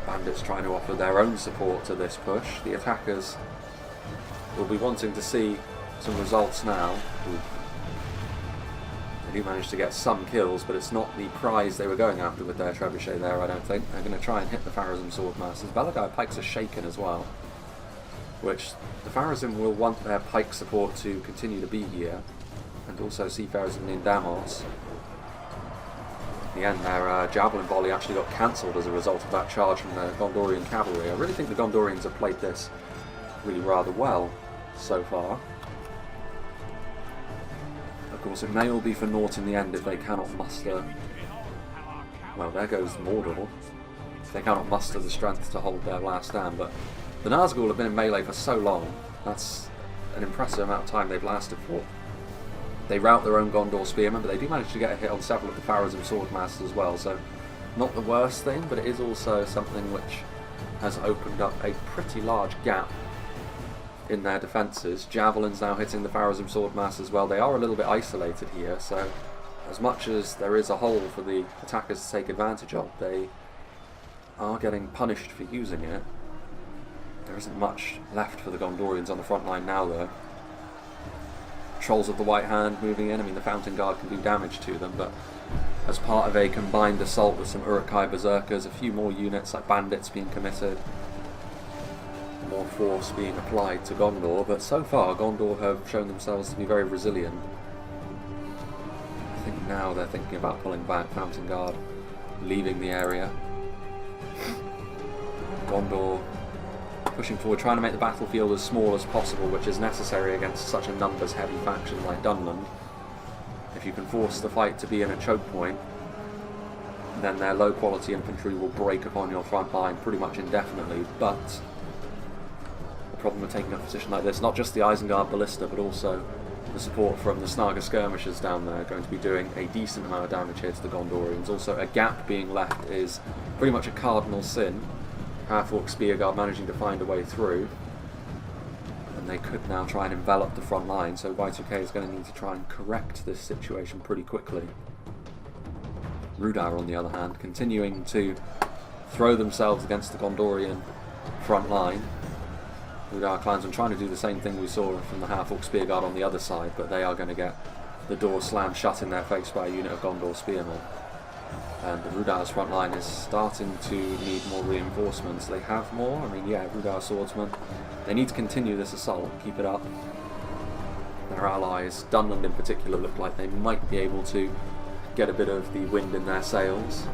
Bandits trying to offer their own support to this push. The attackers will be wanting to see some results now. They do manage to get some kills, but it's not the prize they were going after with their trebuchet there, I don't think. They're going to try and hit the Pharazim Swordmasters. Belagaya pikes are shaken as well, which the Pharazim will want their pike support to continue to be here, and also see Pharazim in Damos. In the end, their javelin volley actually got cancelled as a result of that charge from the Gondorian cavalry. I really think the Gondorians have played this really rather well so far. course, it may all be for naught in the end if they cannot muster... Well, there goes Mordor. If they cannot muster the strength to hold their last stand, but the Nazgul have been in melee for so long, that's an impressive amount of time they've lasted for. They rout their own Gondor spearmen, but they do manage to get a hit on several of the Pharazim swordmasters as well, so not the worst thing, but it is also something which has opened up a pretty large gap in their defences. Javelins now hitting the Pharazim swordmasters as well. They are a little bit isolated here, so as much as there is a hole for the attackers to take advantage of, they are getting punished for using it. There isn't much left for the Gondorians on the front line now, though. Trolls of the White Hand moving in. I mean, the Fountain Guard can do damage to them, but as part of a combined assault with some Uruk-hai berserkers, a few more units like bandits being committed, more force being applied to Gondor, but so far Gondor have shown themselves to be very resilient. I think now they're thinking about pulling back. Fountain Guard leaving the area. Gondor pushing forward, trying to make the battlefield as small as possible, which is necessary against such a numbers-heavy faction like Dunland. If you can force the fight to be in a choke point, then their low-quality infantry will break upon your front line pretty much indefinitely, but the problem with taking a position like this, not just the Isengard ballista, but also the support from the Snaga skirmishers down there are going to be doing a decent amount of damage here to the Gondorians. Also, a gap being left is pretty much a cardinal sin. Half-orc Spearguard managing to find a way through, and they could now try and envelop the front line, so Y2K is going to need to try and correct this situation pretty quickly. Rhudaur, on the other hand, continuing to throw themselves against the Gondorian front line. Rhudaur clansmen trying to do the same thing we saw from the Half-orc Spearguard on the other side, but they are going to get the door slammed shut in their face by a unit of Gondor spearmen. And the Rhudaur's front line is starting to need more reinforcements. They have more. I mean, yeah, Rhudaur swordsmen. They need to continue this assault, keep it up. Their allies, Dunland in particular, look like they might be able to get a bit of the wind in their sails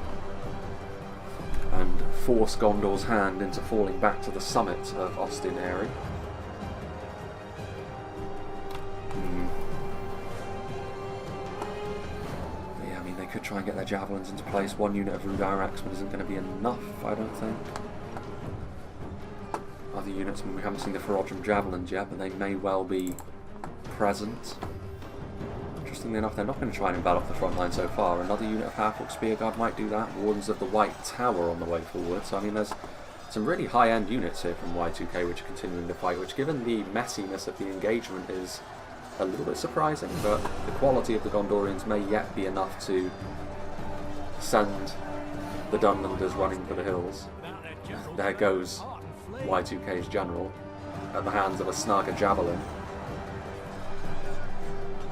and force Gondor's hand into falling back to the summit of Ostin Eyrie. Could try and get their javelins into place. One unit of Rhudaur axemen isn't going to be enough, I don't think. Other units, I mean, we haven't seen the Reforged javelins yet, but they may well be present. Interestingly enough, they're not going to try and envelop the front line so far. Another unit of Half-orc Spearguard might do that. Wardens of the White Tower on the way forward. So I mean, there's some really high-end units here from Y2K which are continuing to fight, which, given the messiness of the engagement, is a little bit surprising, but the quality of the Gondorians may yet be enough to send the Dunlanders running for the hills. There goes Y2K's general at the hands of a Snaga javelin.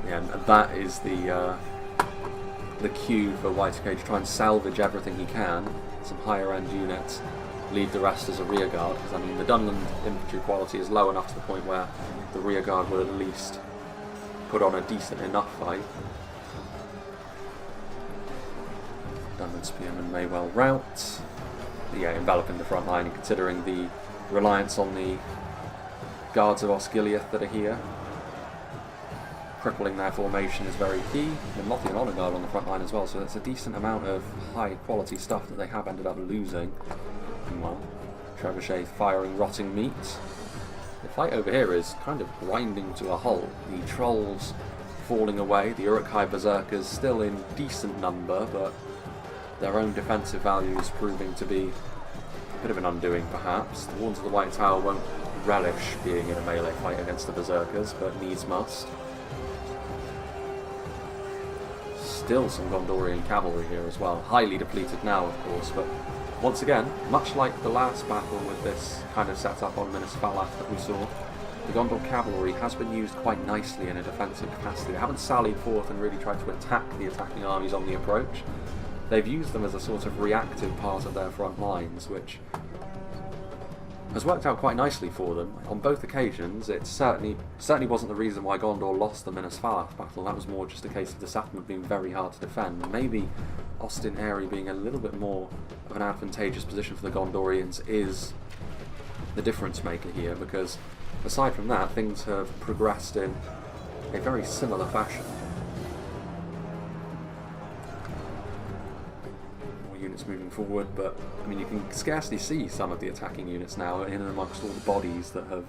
Yeah, and that is the cue for Y2K to try and salvage everything he can. Some higher end units, leave the rest as a rearguard, because I mean the Dunland infantry quality is low enough to the point where the rearguard will at least put on a decent enough fight. Dunland spearmen may well rout. But yeah, enveloping the front line and considering the reliance on the guards of Osgiliath that are here, crippling their formation is very key. And Mothi and Honor Guard on the front line as well, so it's a decent amount of high quality stuff that they have ended up losing. Meanwhile, Trebuchet firing rotting meat. The fight over here is kind of grinding to a halt. The trolls falling away, the Uruk-hai berserkers still in decent number, but their own defensive value is proving to be a bit of an undoing perhaps. The Wardens of the White Tower won't relish being in a melee fight against the berserkers, but needs must. Still some Gondorian cavalry here as well, highly depleted now of course, but once again, much like the last battle with this kind of setup on Minas Tirith that we saw, the Gondor cavalry has been used quite nicely in a defensive capacity. They haven't sallied forth and really tried to attack the attacking armies on the approach. They've used them as a sort of reactive part of their front lines, which has worked out quite nicely for them. On both occasions, it certainly wasn't the reason why Gondor lost the Minas Tirith battle. That was more just a case of the settlement being very hard to defend. Maybe Ostin Eyrie being a little bit more of an advantageous position for the Gondorians is the difference maker here, because aside from that, things have progressed in a very similar fashion. units moving forward, but I mean you can scarcely see some of the attacking units now in and amongst all the bodies that have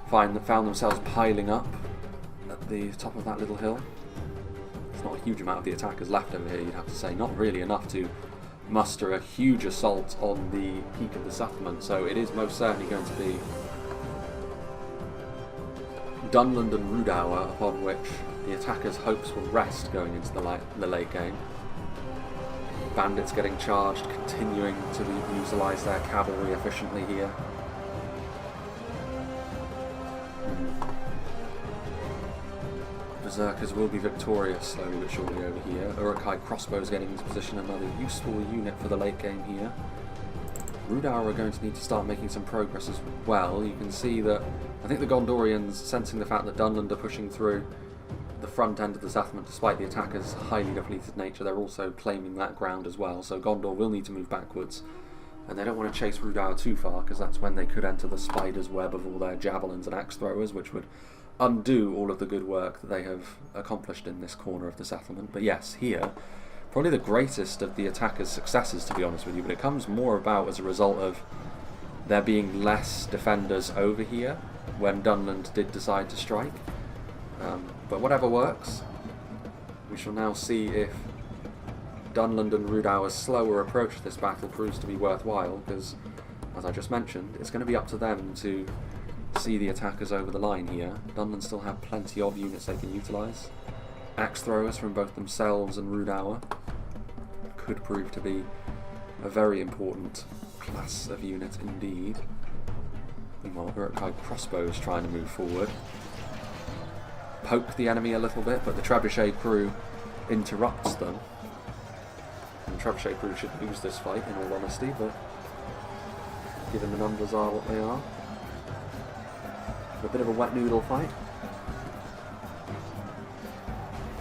found themselves piling up at the top of that little hill. There's not a huge amount of the attackers left over here, you'd have to say. Not really enough to muster a huge assault on the peak of the settlement, so it is most certainly going to be Dunland and Rhudaur upon which the attackers' hopes will rest going into the late game. Bandits getting charged, continuing to utilise their cavalry efficiently here. Berserkers will be victorious slowly but surely over here. Uruk-hai crossbows getting into position, another useful unit for the late game here. Rhudaur are going to need to start making some progress as well. You can see that I think the Gondorians, sensing the fact that Dunland are pushing through the front end of the settlement despite the attackers' highly depleted nature, they're also claiming that ground as well. So Gondor will need to move backwards, and they don't want to chase Rhudaur too far because that's when they could enter the spider's web of all their javelins and axe throwers, which would undo all of the good work that they have accomplished in this corner of the settlement. But yes, here, probably the greatest of the attackers' successes, to be honest with you, but it comes more about as a result of there being less defenders over here when Dunland did decide to strike. But whatever works, we shall now see if Dunland and Rhudaur's slower approach to this battle proves to be worthwhile, because, as I just mentioned, it's going to be up to them to see the attackers over the line here. Dunland still have plenty of units they can utilise. Axe throwers from both themselves and Rhudaur could prove to be a very important class of unit indeed. Meanwhile, Uruk-hai crossbows trying to move forward. Poke the enemy a little bit, but the trebuchet crew interrupts them. And the trebuchet crew should lose this fight, in all honesty, but given the numbers are what they are. A bit of a wet noodle fight.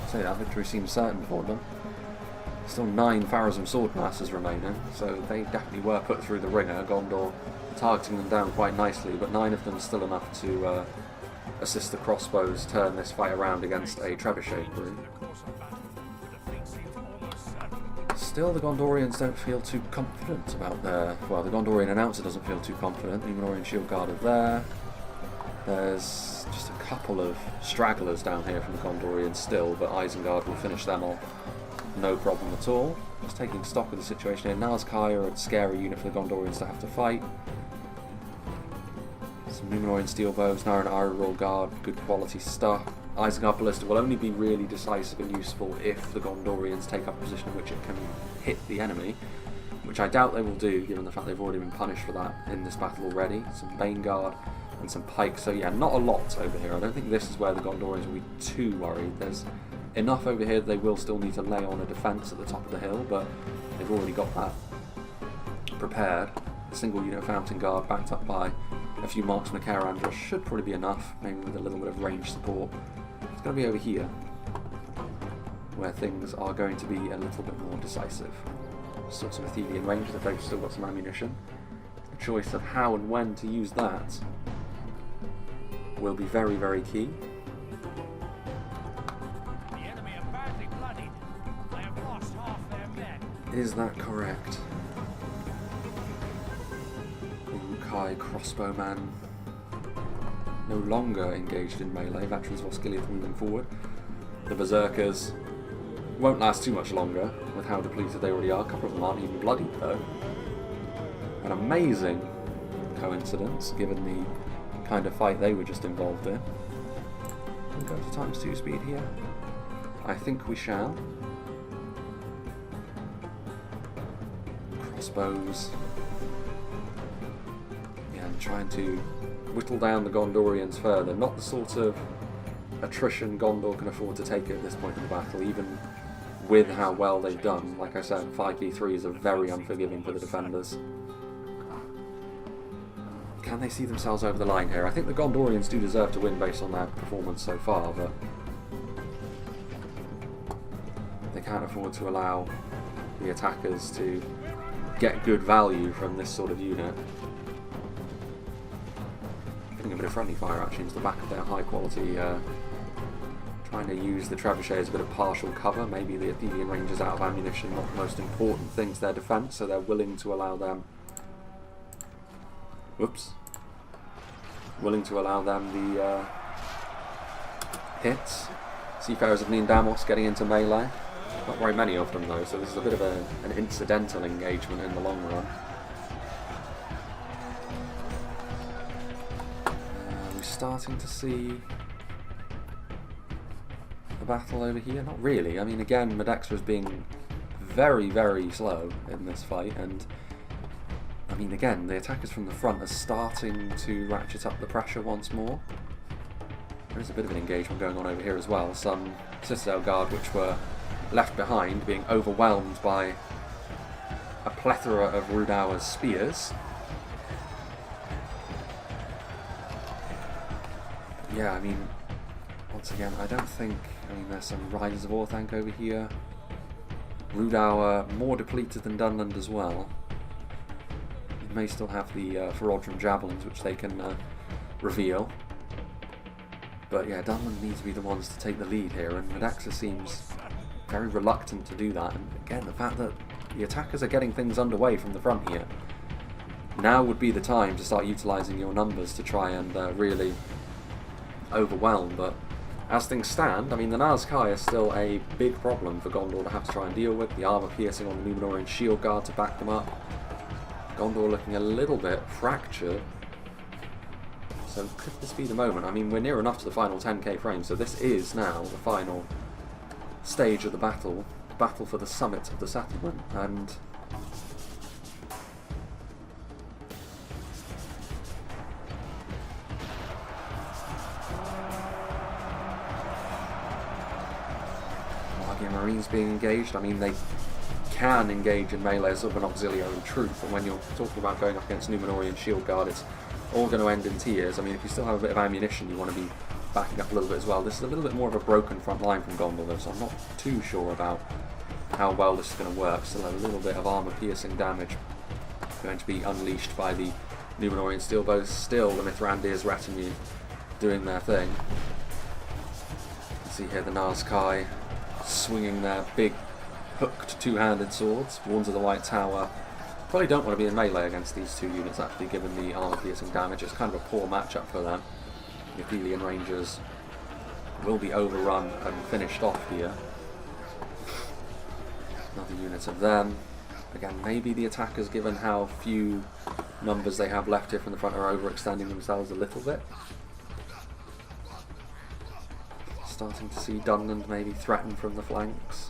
So that victory seems certain for them. Still 9 Pharazim Swordmasters remaining, so they definitely were put through the ringer. Gondor targeting them down quite nicely, but 9 of them still enough to assist the crossbows turn this fight around against a trebuchet crew. Still, the Gondorians don't feel too confident about their... Well, the Gondorian announcer doesn't feel too confident. Numenorian Shield Guard are there. There's just a couple of stragglers down here from the Gondorians still, but Isengard will finish them off. No problem at all. Just taking stock of the situation here. Nazkai are a scary unit for the Gondorians to have to fight. Some Numenorian steel bows, Naran Iron Guard, good quality stuff. Isengard Ballista will only be really decisive and useful if the Gondorians take up a position in which it can hit the enemy, which I doubt they will do, given the fact they've already been punished for that in this battle already. Some Bane Guard and some pikes, so yeah, not a lot over here. I don't think this is where the Gondorians will be too worried. There's enough over here that they will still need to lay on a defence at the top of the hill, but they've already got that prepared. A single unit of Fountain Guard backed up by a few marksmen of Caerandra should probably be enough, maybe with a little bit of range support. It's going to be over here where things are going to be a little bit more decisive. Still some Athenian range, that they've still got some ammunition. The choice of how and when to use that will be very, very key. The enemy are badly bloodied. They have lost half their men. Is that correct? Uruk-hai crossbowman no longer engaged in melee. Veterans of Osgiliath moving forward. The Berserkers won't last too much longer with how depleted they already are. A couple of them aren't even bloodied though. An amazing coincidence given the kind of fight they were just involved in. We'll go to ×2 speed here. I think we shall. Crossbows. Yeah, I'm trying to whittle down the Gondorians further. Not the sort of attrition Gondor can afford to take at this point in the battle, even with how well they've done. Like I said, 5v3s are very unforgiving for the defenders. Can they see themselves over the line here? I think the Gondorians do deserve to win based on their performance so far, but they can't afford to allow the attackers to get good value from this sort of unit. Getting a bit of friendly fire actually into the back of their high quality Trying to use the trebuchet as a bit of partial cover. Maybe the Athenian Rangers out of ammunition, not the most important thing to their defence, so they're willing to allow them... Whoops. Willing to allow them the hits. Seafarers of Niindamos getting into melee. Not very many of them though, so this is a bit of an incidental engagement in the long run. We're starting to see a battle over here. Not really. I mean, again, Medextra is being very, very slow in this fight, and I mean, again, the attackers from the front are starting to ratchet up the pressure once more. There is a bit of an engagement going on over here as well. Some Citadel Guard which were left behind being overwhelmed by a plethora of Rhudaur's spears. Yeah, I mean, once again, I don't think... I mean, there's some Riders of Orthanc over here. Rhudaur more depleted than Dunland as well. It may still have the Ferodrum Javelins, which they can reveal. But yeah, Dunland needs to be the ones to take the lead here, and Medextra seems very reluctant to do that. And again, the fact that the attackers are getting things underway from the front here, now would be the time to start utilising your numbers to try and really overwhelm. But as things stand, I mean, the Nazkai are still a big problem for Gondor to have to try and deal with. The armour piercing on the Numenorian shield guard to back them up. Gondor looking a little bit fractured. So could this be the moment? I mean, we're near enough to the final 10k frames, so this is now the final stage of the battle for the summit of the settlement, and Marines being engaged. I mean, they can engage in melee as sort of an auxiliary troop, and when you're talking about going up against Numenorian shield guard, it's all going to end in tears. I mean, if you still have a bit of ammunition, you want to be backing up a little bit as well. This is a little bit more of a broken front line from Gondor though, so I'm not too sure about how well this is going to work. Still a little bit of armour piercing damage going to be unleashed by the Numenorian steel bows. Still the Mithrandir's retinue doing their thing. You can see here the Nazkai swinging their big hooked two-handed swords. Warns of the White Tower probably don't want to be in melee against these two units, actually, given the armour piercing damage. It's kind of a poor matchup for them. The Athenian Rangers will be overrun and finished off here. Another unit of them. Again, maybe the attackers, given how few numbers they have left here from the front, are overextending themselves a little bit. Starting to see Dunland maybe threatened from the flanks.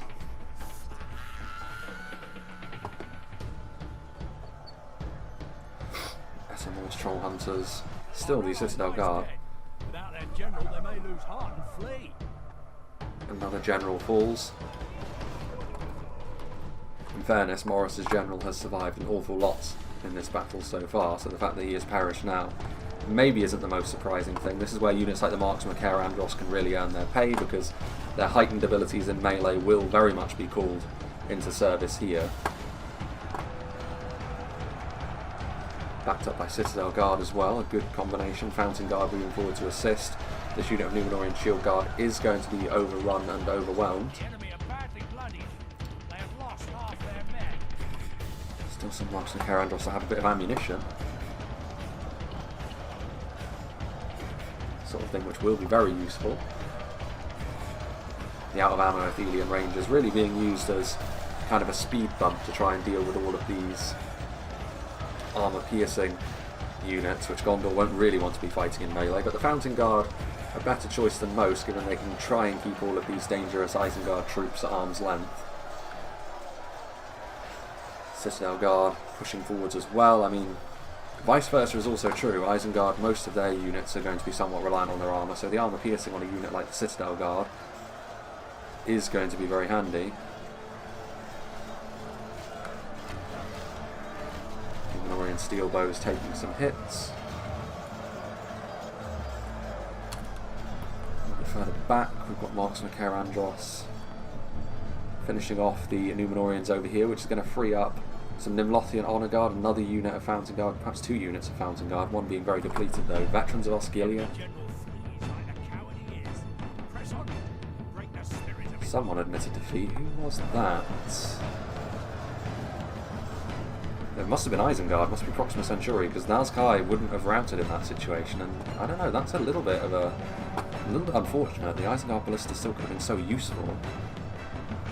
SMO's Troll Hunters. Still the Citadel Guard. Without their general, they may lose heart and flee. Another general falls. In fairness, Morris's general has survived an awful lot in this battle so far, so the fact that he has perished now maybe isn't the most surprising thing. This is where units like the Marksman Andros can really earn their pay, because their heightened abilities in melee will very much be called into service here. Backed up by Citadel Guard as well, a good combination. Fountain Guard moving forward to assist. This unit of Numenorian Shield Guard is going to be overrun and overwhelmed. The enemy are badly bloodied. They have lost half their men. Still some Marksman Andros that have a bit of ammunition. Sort of thing which will be very useful. The out of ammo Athenian Rangers really being used as kind of a speed bump to try and deal with all of these armour piercing units, which Gondor won't really want to be fighting in melee. But the Fountain Guard, a better choice than most, given they can try and keep all of these dangerous Isengard troops at arm's length. Citadel Guard pushing forwards as well. I mean, vice versa is also true. Isengard, most of their units are going to be somewhat reliant on their armour, so the armour piercing on a unit like the Citadel Guard is going to be very handy. Numenorian steel bows taking some hits. A little bit further back, we've got Marksman Andros finishing off the Numenorians over here, which is going to free up some Nimlothian Honour Guard, another unit of Fountain Guard, perhaps two units of Fountain Guard, one being very depleted though. Veterans of Osgiliath. Someone admitted defeat. Who was that? It must have been Isengard, must be Proxima Centauri, because Nazkai wouldn't have routed in that situation, and I don't know, that's a little bit unfortunate. The Isengard Ballista still could have been so useful.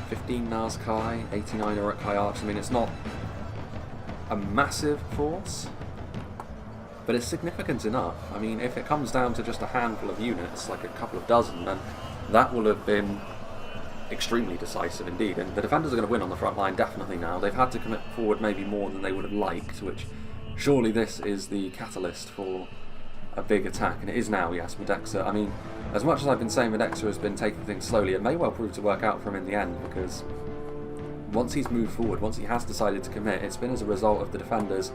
15 Nazkai, 89 Uruk-hai Archers. I mean, it's not a massive force, but it's significant enough. I mean, if it comes down to just a handful of units, like a couple of dozen, then that will have been extremely decisive indeed. And the defenders are going to win on the front line definitely now. They've had to commit forward maybe more than they would have liked, which surely this is the catalyst for a big attack. And it is now, yes, Medexa. I mean, as much as I've been saying Medexa has been taking things slowly, it may well prove to work out for him in the end, because once he's moved forward, once he has decided to commit, it's been as a result of the defenders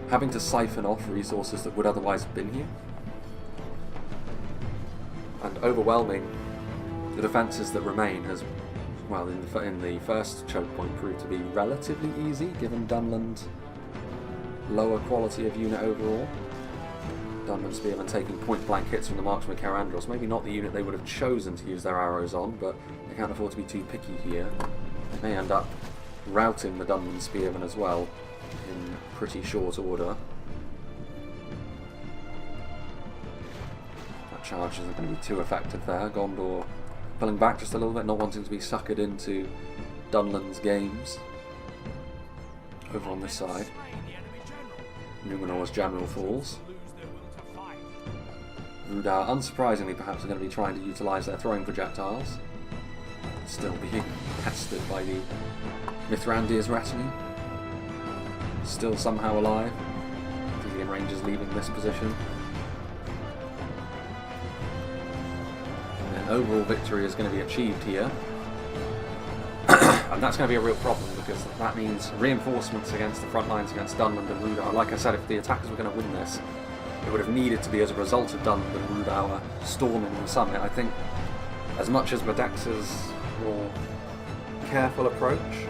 having to siphon off resources that would otherwise have been here, and overwhelming the defences that remain has, well, in the first choke point, proved to be relatively easy, given Dunland's lower quality of unit overall. Dunland Spearmen taking point-blank hits from the marksman Carandros. Maybe not the unit they would have chosen to use their arrows on, but they can't afford to be too picky here. They may end up routing the Dunland Spearmen as well in pretty short order. That charge isn't going to be too effective there. Gondor pulling back just a little bit, not wanting to be suckered into Dunland's games. Over on this side, Numenor's general falls. Rhudaur, unsurprisingly perhaps, are going to be trying to utilise their throwing projectiles. Still being pestered by the Mithrandir's retinue. Still somehow alive. The Rangers leaving this position. And an overall victory is going to be achieved here. And that's going to be a real problem, because that means reinforcements against the front lines against Dunland and Rhudaur. Like I said, if the attackers were going to win this, it would have needed to be as a result of Dunland and Rhudaur storming the summit. I think, as much as Medexa's more careful approach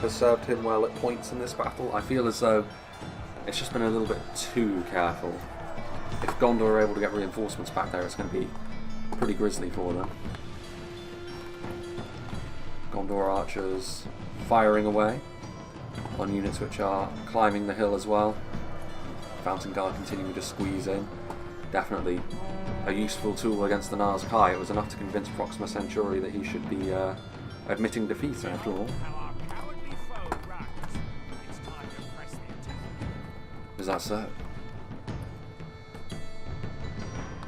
has served him well at points in this battle, I feel as though it's just been a little bit too careful. If Gondor are able to get reinforcements back there, it's going to be pretty grisly for them. Gondor archers firing away on units which are climbing the hill as well. Fountain Guard continuing to squeeze in. Definitely a useful tool against the Nazkai. It was enough to convince Proxima Centauri that he should be admitting defeat after all. Is that so?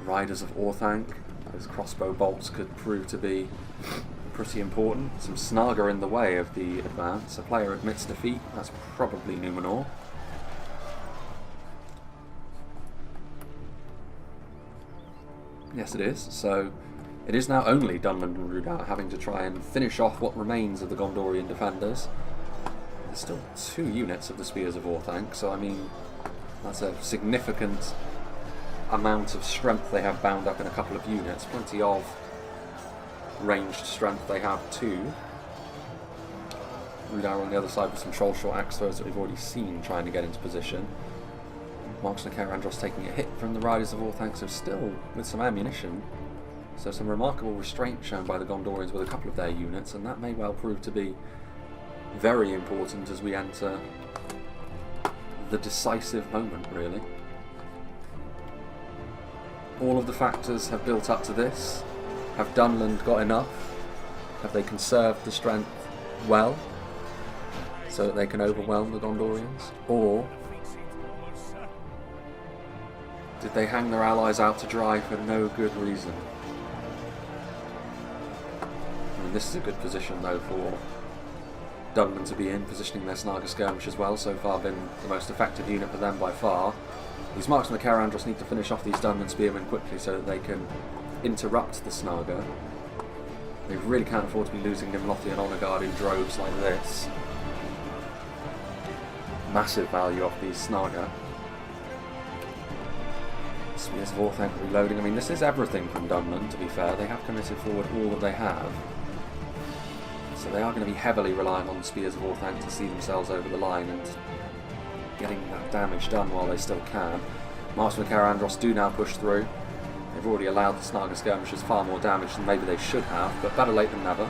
Riders of Orthanc. Those crossbow bolts could prove to be pretty important. Some Snaga in the way of the advance. A player admits defeat. That's probably Numenor. Yes, it is. So it is now only Dunland and Rhudaur having to try and finish off what remains of the Gondorian defenders. There's still 2 units of the Spears of Orthanc, so I mean, that's a significant amount of strength they have bound up in a couple of units. Plenty of ranged strength they have too. Rhudaur on the other side with some troll short axe throws that we've already seen trying to get into position. Marksman Carandros taking a hit from the Riders of Orthanc, so still with some ammunition. So some remarkable restraint shown by the Gondorians with a couple of their units, and that may well prove to be very important as we enter the decisive moment, really. All of the factors have built up to this. Have Dunland got enough? Have they conserved the strength well, so that they can overwhelm the Gondorians? Or did they hang their allies out to dry for no good reason? I mean, this is a good position though for Dunland to be in, positioning their Snaga skirmish as well. So far been the most effective unit for them by far. These marksmen of Carandros need to finish off these Dunland spearmen quickly so that they can interrupt the Snaga. They really can't afford to be losing Nimlothi and Onagard in droves like this. Massive value off these Snaga. Spears of Orthanc reloading. I mean, this is everything from Dunland, to be fair. They have committed forward all that they have. So they are going to be heavily reliant on Spears of Orthanc to see themselves over the line and getting that damage done while they still can. Marksmen of Carandros do now push through. They've already allowed the Snaga skirmishers far more damage than maybe they should have, but better late than never.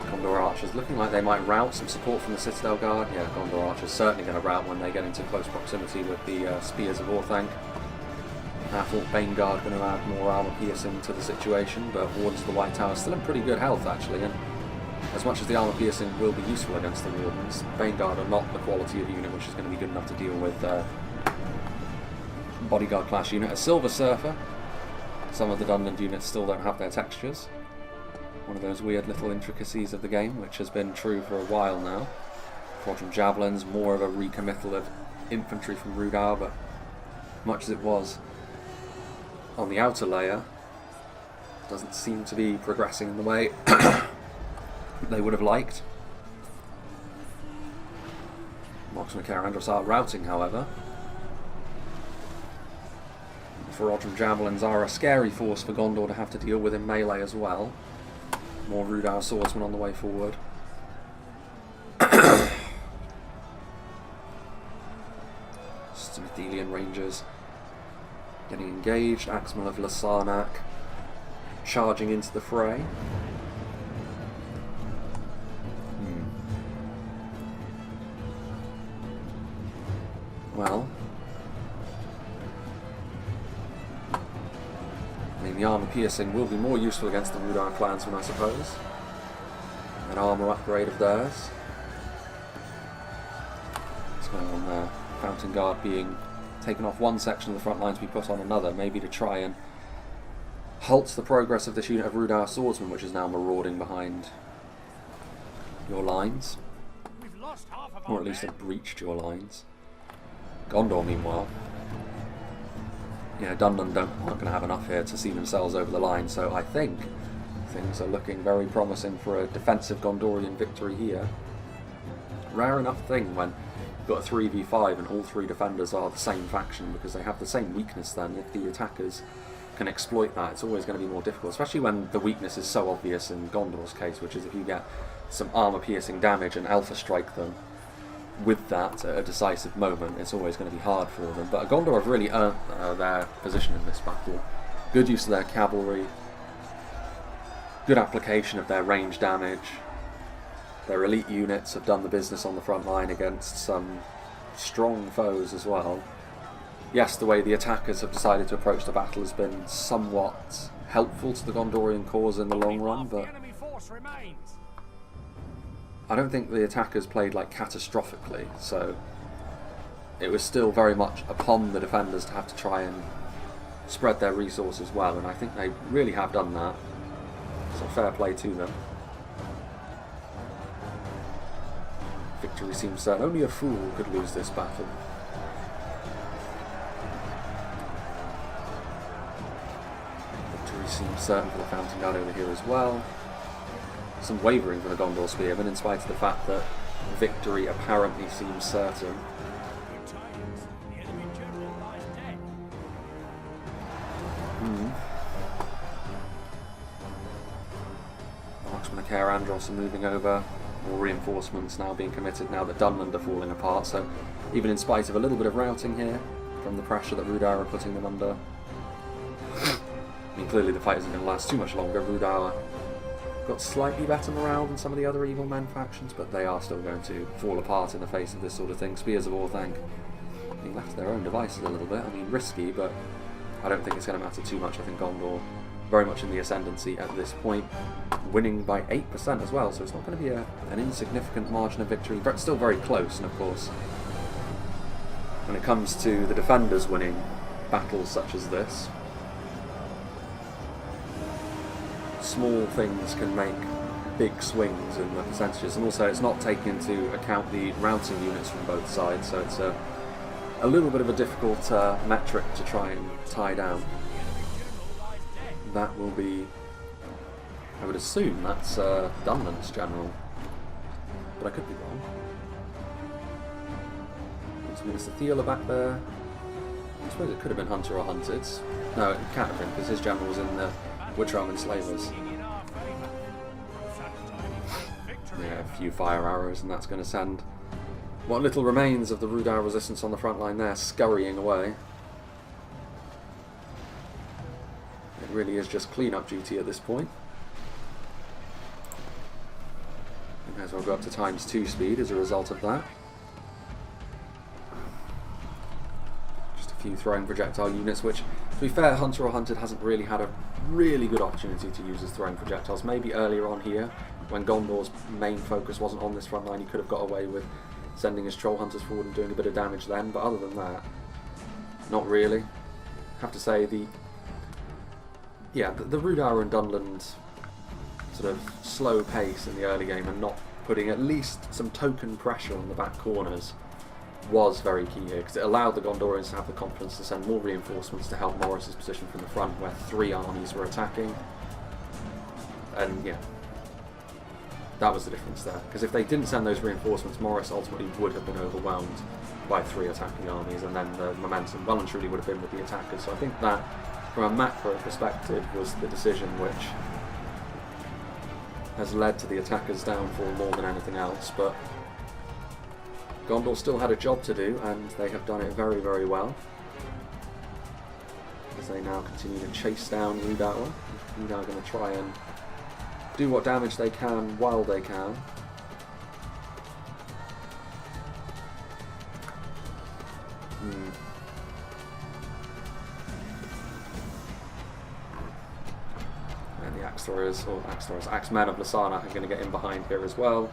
Gondor archers looking like they might rout some support from the Citadel Guard. Yeah, Gondor archers certainly going to rout when they get into close proximity with the Spears of Orthanc. I thought Bane Guard going to add more armour piercing to the situation, but Wardens of the White Tower still in pretty good health actually, and as much as the armour piercing will be useful against the Wardens, Bane Guard are not the quality of unit which is going to be good enough to deal with Bodyguard class unit. A Silver Surfer. Some of the Dunland units still don't have their textures. One of those weird little intricacies of the game, which has been true for a while now. Quadrum Javelins, more of a recommittal of infantry from Rhudaur, but much as it was on the outer layer, doesn't seem to be progressing in the way they would have liked. Marksman Carandros are routing, however. Reforged Javelins are a scary force for Gondor to have to deal with in melee as well. More Rhudaur swordsmen on the way forward. Some Athelian Rangers getting engaged. Axemen of Lasarnak charging into the fray. Well, I mean, the armour piercing will be more useful against the Rhudaur clansmen, I suppose. An armour upgrade of theirs. What's going on there? Fountain Guard being taken off one section of the front line to be put on another, maybe to try and halt the progress of this unit of Rhudaur swordsmen, which is now marauding behind your lines. We've lost half of Or our at least men. have breached your lines. Gondor, meanwhile, Dunland aren't going to have enough here to see themselves over the line, so I think things are looking very promising for a defensive Gondorian victory here. Rare enough thing when you've got a 3v5 and all three defenders are the same faction, because they have the same weakness then. If the attackers can exploit that, it's always going to be more difficult, especially when the weakness is so obvious in Gondor's case, which is if you get some armour-piercing damage and alpha strike them with that at a decisive moment, it's always going to be hard for them. But Gondor have really earned their position in this battle. Good use of their cavalry, good application of their range damage. Their elite units have done the business on the front line against some strong foes as well. Yes, the way the attackers have decided to approach the battle has been somewhat helpful to the Gondorian cause in the long run, but The enemy force remains. I don't think the attackers played like catastrophically, so it was still very much upon the defenders to have to try and spread their resources well, and I think they really have done that, so fair play to them. Victory seems certain. Only a fool could lose this battle. Victory seems certain for the Fountain Guard over here as well. Some wavering from the Gondor Spearmen, in spite of the fact that victory apparently seems certain. Good tidings. The enemy general lies dead. Marksmen of Carandros are moving over. More reinforcements now being committed now that Dunland are falling apart. So even in spite of a little bit of routing here from the pressure that Rhudaur are putting them under, I mean, clearly the fight isn't going to last too much longer. Rhudaur got slightly better morale than some of the other evil men factions, but they are still going to fall apart in the face of this sort of thing. Spears of Orthanc being left to their own devices a little bit. I mean, risky, but I don't think it's going to matter too much. I think Gondor very much in the ascendancy at this point, winning by 8% as well, so it's not going to be an insignificant margin of victory, but still very close. And of course, when it comes to the defenders winning battles such as this, small things can make big swings in the percentages, and also it's not taking into account the routing units from both sides, so it's a little bit of a difficult metric to try and tie down. That will be, I would assume that's Dunland's general, but I could be wrong. Is Minister Theala back there? I suppose it could have been Hunter or Hunted. No, it can't have been, because his general was in the Witchrealm Enslavers. In our favour. Such tidings. Victory. Yeah, a few fire arrows, and that's going to send What little remains of the Rhudaur resistance on the front line there, scurrying away. It really is just clean-up duty at this point. We may as well go up to ×2 speed as a result of that. Just a few throwing projectile units, which, to be fair, Hunter or Hunted hasn't really had a really good opportunity to use as throwing projectiles. Maybe earlier on here, when Gondor's main focus wasn't on this front line, he could have got away with sending his troll hunters forward and doing a bit of damage then, but other than that, not really. I have to say, the Rhudaur and Dunland sort of slow pace in the early game and not putting at least some token pressure on the back corners was very key here, because it allowed the Gondorians to have the confidence to send more reinforcements to help Morris's position from the front, where 3 armies were attacking. And yeah, that was the difference there, because if they didn't send those reinforcements, Morris ultimately would have been overwhelmed by 3 attacking armies, and then the momentum well and truly would have been with the attackers. So I think that, from a macro perspective, was the decision which has led to the attackers' downfall more than anything else. But Gondor still had a job to do, and they have done it very, very well, as they now continue to chase down Rhudaur. Rhudaur are going to try and do what damage they can while they can. And the Axemen of Lasana are going to get in behind here as well.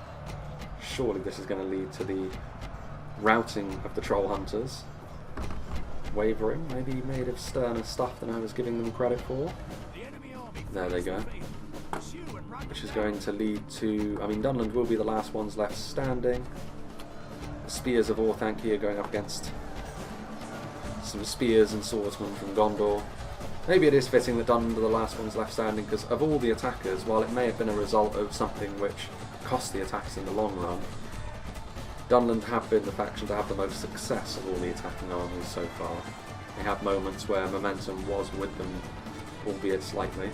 Surely this is going to lead to the routing of the troll hunters. Wavering, maybe made of sterner stuff than I was giving them credit for. There they go. Which is going to lead to, I mean, Dunland will be the last ones left standing. The Spears of Orthanc here going up against some spears and swordsmen from Gondor. Maybe it is fitting that Dunland are the last ones left standing, because of all the attackers, while it may have been a result of something which cost the attackers in the long run, Dunland have been the faction to have the most success of all the attacking armies so far. They had moments where momentum was with them, albeit slightly.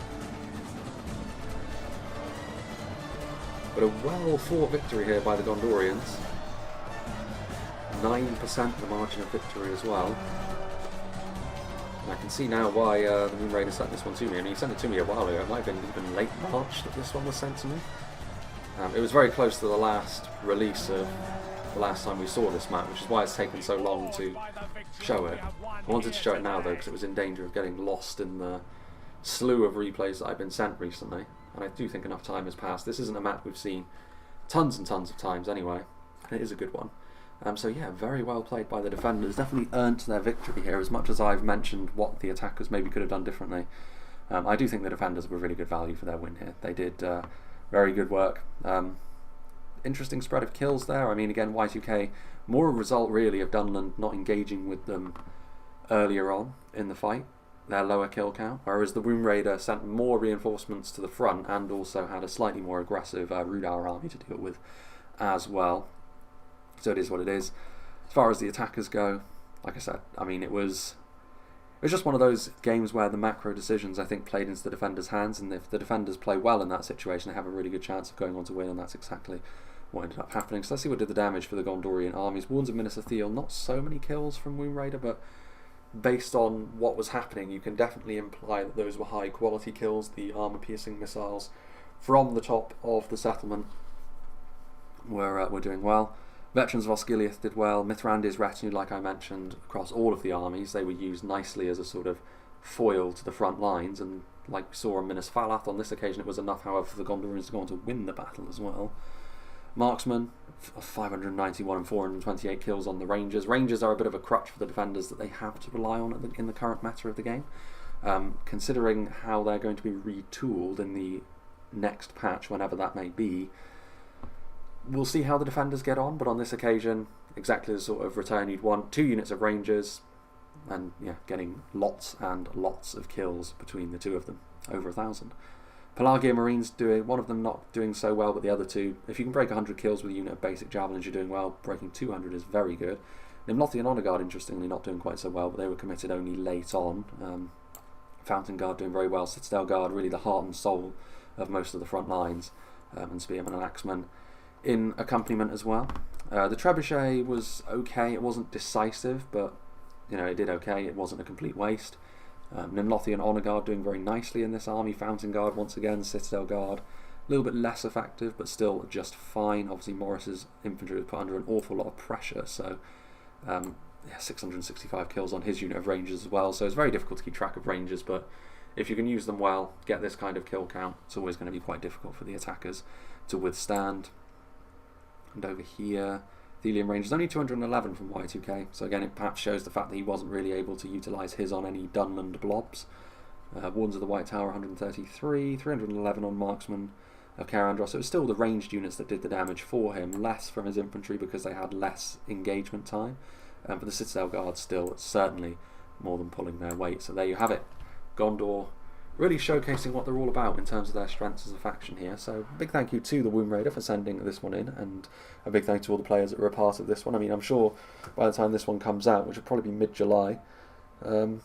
But a well-fought victory here by the Gondorians. 9% the margin of victory as well. And I can see now why the Moon Raider sent this one to me. I mean, he sent it to me a while ago. It might have been even late March that this one was sent to me. It was very close to the last release of the last time we saw this map, which is why it's taken so long to show it. I wanted to show it now though, because it was in danger of getting lost in the slew of replays that I've been sent recently. And I do think enough time has passed. This isn't a map we've seen tons and tons of times anyway, and it is a good one. So yeah, very well played by the defenders. Definitely earned their victory here, as much as I've mentioned what the attackers maybe could have done differently. I do think the defenders were really good value for their win here. They did very good work. Interesting spread of kills there. I mean, again, Y2K, more a result really of Dunland not engaging with them earlier on in the fight, their lower kill count, whereas the Womb Raider sent more reinforcements to the front and also had a slightly more aggressive Rhudaur army to deal with as well. So it is what it is. As far as the attackers go, like I said, I mean, it was just one of those games where the macro decisions, I think, played into the defenders' hands, and if the defenders play well in that situation, they have a really good chance of going on to win, and that's exactly what ended up happening. So let's see what did the damage for the Gondorian armies. Wounds of Minas Ithil, not so many kills from Womb Raider, but based on what was happening, you can definitely imply that those were high quality kills. The armor-piercing missiles from the top of the settlement were doing well. Veterans of Osgiliath did well. Mithrandir's retinue, like I mentioned, across all of the armies, they were used nicely as a sort of foil to the front lines, and like we saw on Minas Falath, on this occasion it was enough, however, for the Gondorians to go on to win the battle as well. Marksmen, 591 and 428 kills on the Rangers. Rangers are a bit of a crutch for the defenders that they have to rely on in the current meta of the game. Considering how they're going to be retooled in the next patch, whenever that may be, we'll see how the defenders get on, but on this occasion, exactly the sort of return you'd want. 2 units of Rangers, and yeah, getting lots and lots of kills between the two of them, over 1,000. Pelagia Marines doing, one of them not doing so well, but the other two, if you can break 100 kills with a unit of basic javelins, you're doing well. Breaking 200 is very good. Nimlothi and Honor Guard, interestingly, not doing quite so well, but they were committed only late on. Fountain Guard doing very well. Citadel Guard, really the heart and soul of most of the front lines, and Spearmen and Axemen in accompaniment as well. The trebuchet was okay. It wasn't decisive, but you know, it did okay. It wasn't a complete waste. Nimlothian Honor Guard doing very nicely in this army. Fountain Guard once again. Citadel Guard a little bit less effective, but still just fine. Obviously, Morris's infantry was put under an awful lot of pressure, so yeah, 665 kills on his unit of rangers as well. So it's very difficult to keep track of rangers, but if you can use them well, get this kind of kill count, it's always going to be quite difficult for the attackers to withstand. And over here, Thelian Rangers only 211 from Y2K, so again it perhaps shows the fact that he wasn't really able to utilise his on any Dunland blobs. Wardens of the White Tower 133, 311 on Marksman of Carandros. So it was still the ranged units that did the damage for him, less from his infantry because they had less engagement time. For the Citadel Guard still, it's certainly more than pulling their weight. So there you have it. Gondor really showcasing what they're all about in terms of their strengths as a faction here. So big thank you to the Womb Raider for sending this one in, and a big thank you to all the players that were a part of this one. I mean, I'm sure by the time this one comes out, which will probably be mid-July, it'll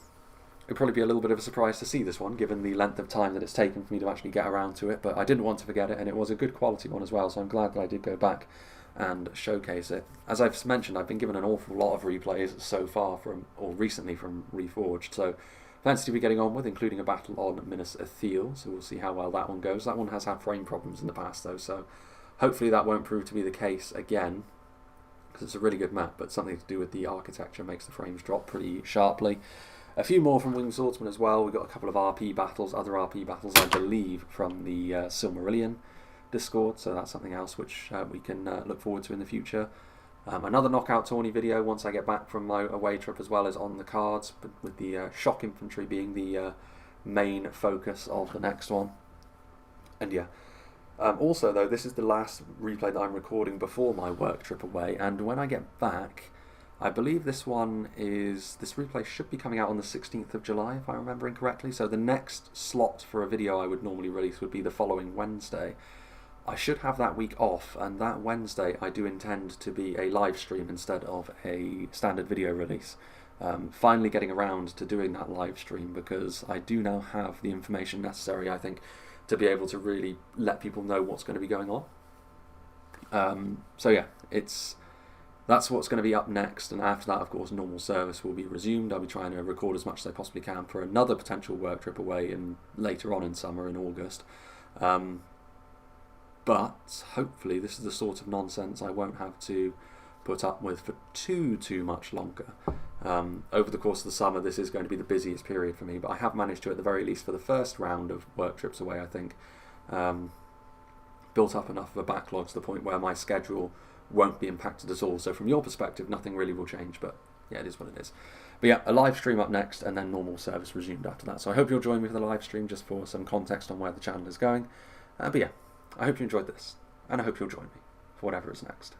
probably be a little bit of a surprise to see this one, given the length of time that it's taken for me to actually get around to it. But I didn't want to forget it, and it was a good quality one as well, so I'm glad that I did go back and showcase it. As I've mentioned, I've been given an awful lot of replays so far recently from Reforged, so plenty to be getting on with, including a battle on Minas Ithil, so we'll see how well that one goes. That one has had frame problems in the past though, so hopefully that won't prove to be the case again, because it's a really good map, but something to do with the architecture makes the frames drop pretty sharply. A few more from Winged Swordsman as well. We've got a couple of RP battles, other RP battles I believe from the Silmarillion Discord, so that's something else which we can look forward to in the future. Another knockout tourney video once I get back from my away trip as well is on the cards, but with the shock infantry being the main focus of the next one. And yeah, also though, this is the last replay that I'm recording before my work trip away, and when I get back, I believe this replay should be coming out on the 16th of July if I'm remembering correctly, so the next slot for a video I would normally release would be the following Wednesday. I should have that week off, and that Wednesday I do intend to be a live stream instead of a standard video release. Finally getting around to doing that live stream, because I do now have the information necessary, I think, to be able to really let people know what's going to be going on. So yeah, that's what's going to be up next, and after that, of course, normal service will be resumed. I'll be trying to record as much as I possibly can for another potential work trip away later on in summer in August. But hopefully this is the sort of nonsense I won't have to put up with for too much longer. Over the course of the summer, this is going to be the busiest period for me, but I have managed to, at the very least for the first round of work trips away, I think, built up enough of a backlog to the point where my schedule won't be impacted at all. So from your perspective, nothing really will change, but yeah, it is what it is. But yeah, a live stream up next, and then normal service resumed after that. So I hope you'll join me for the live stream, just for some context on where the channel is going. But yeah, I hope you enjoyed this, and I hope you'll join me for whatever is next.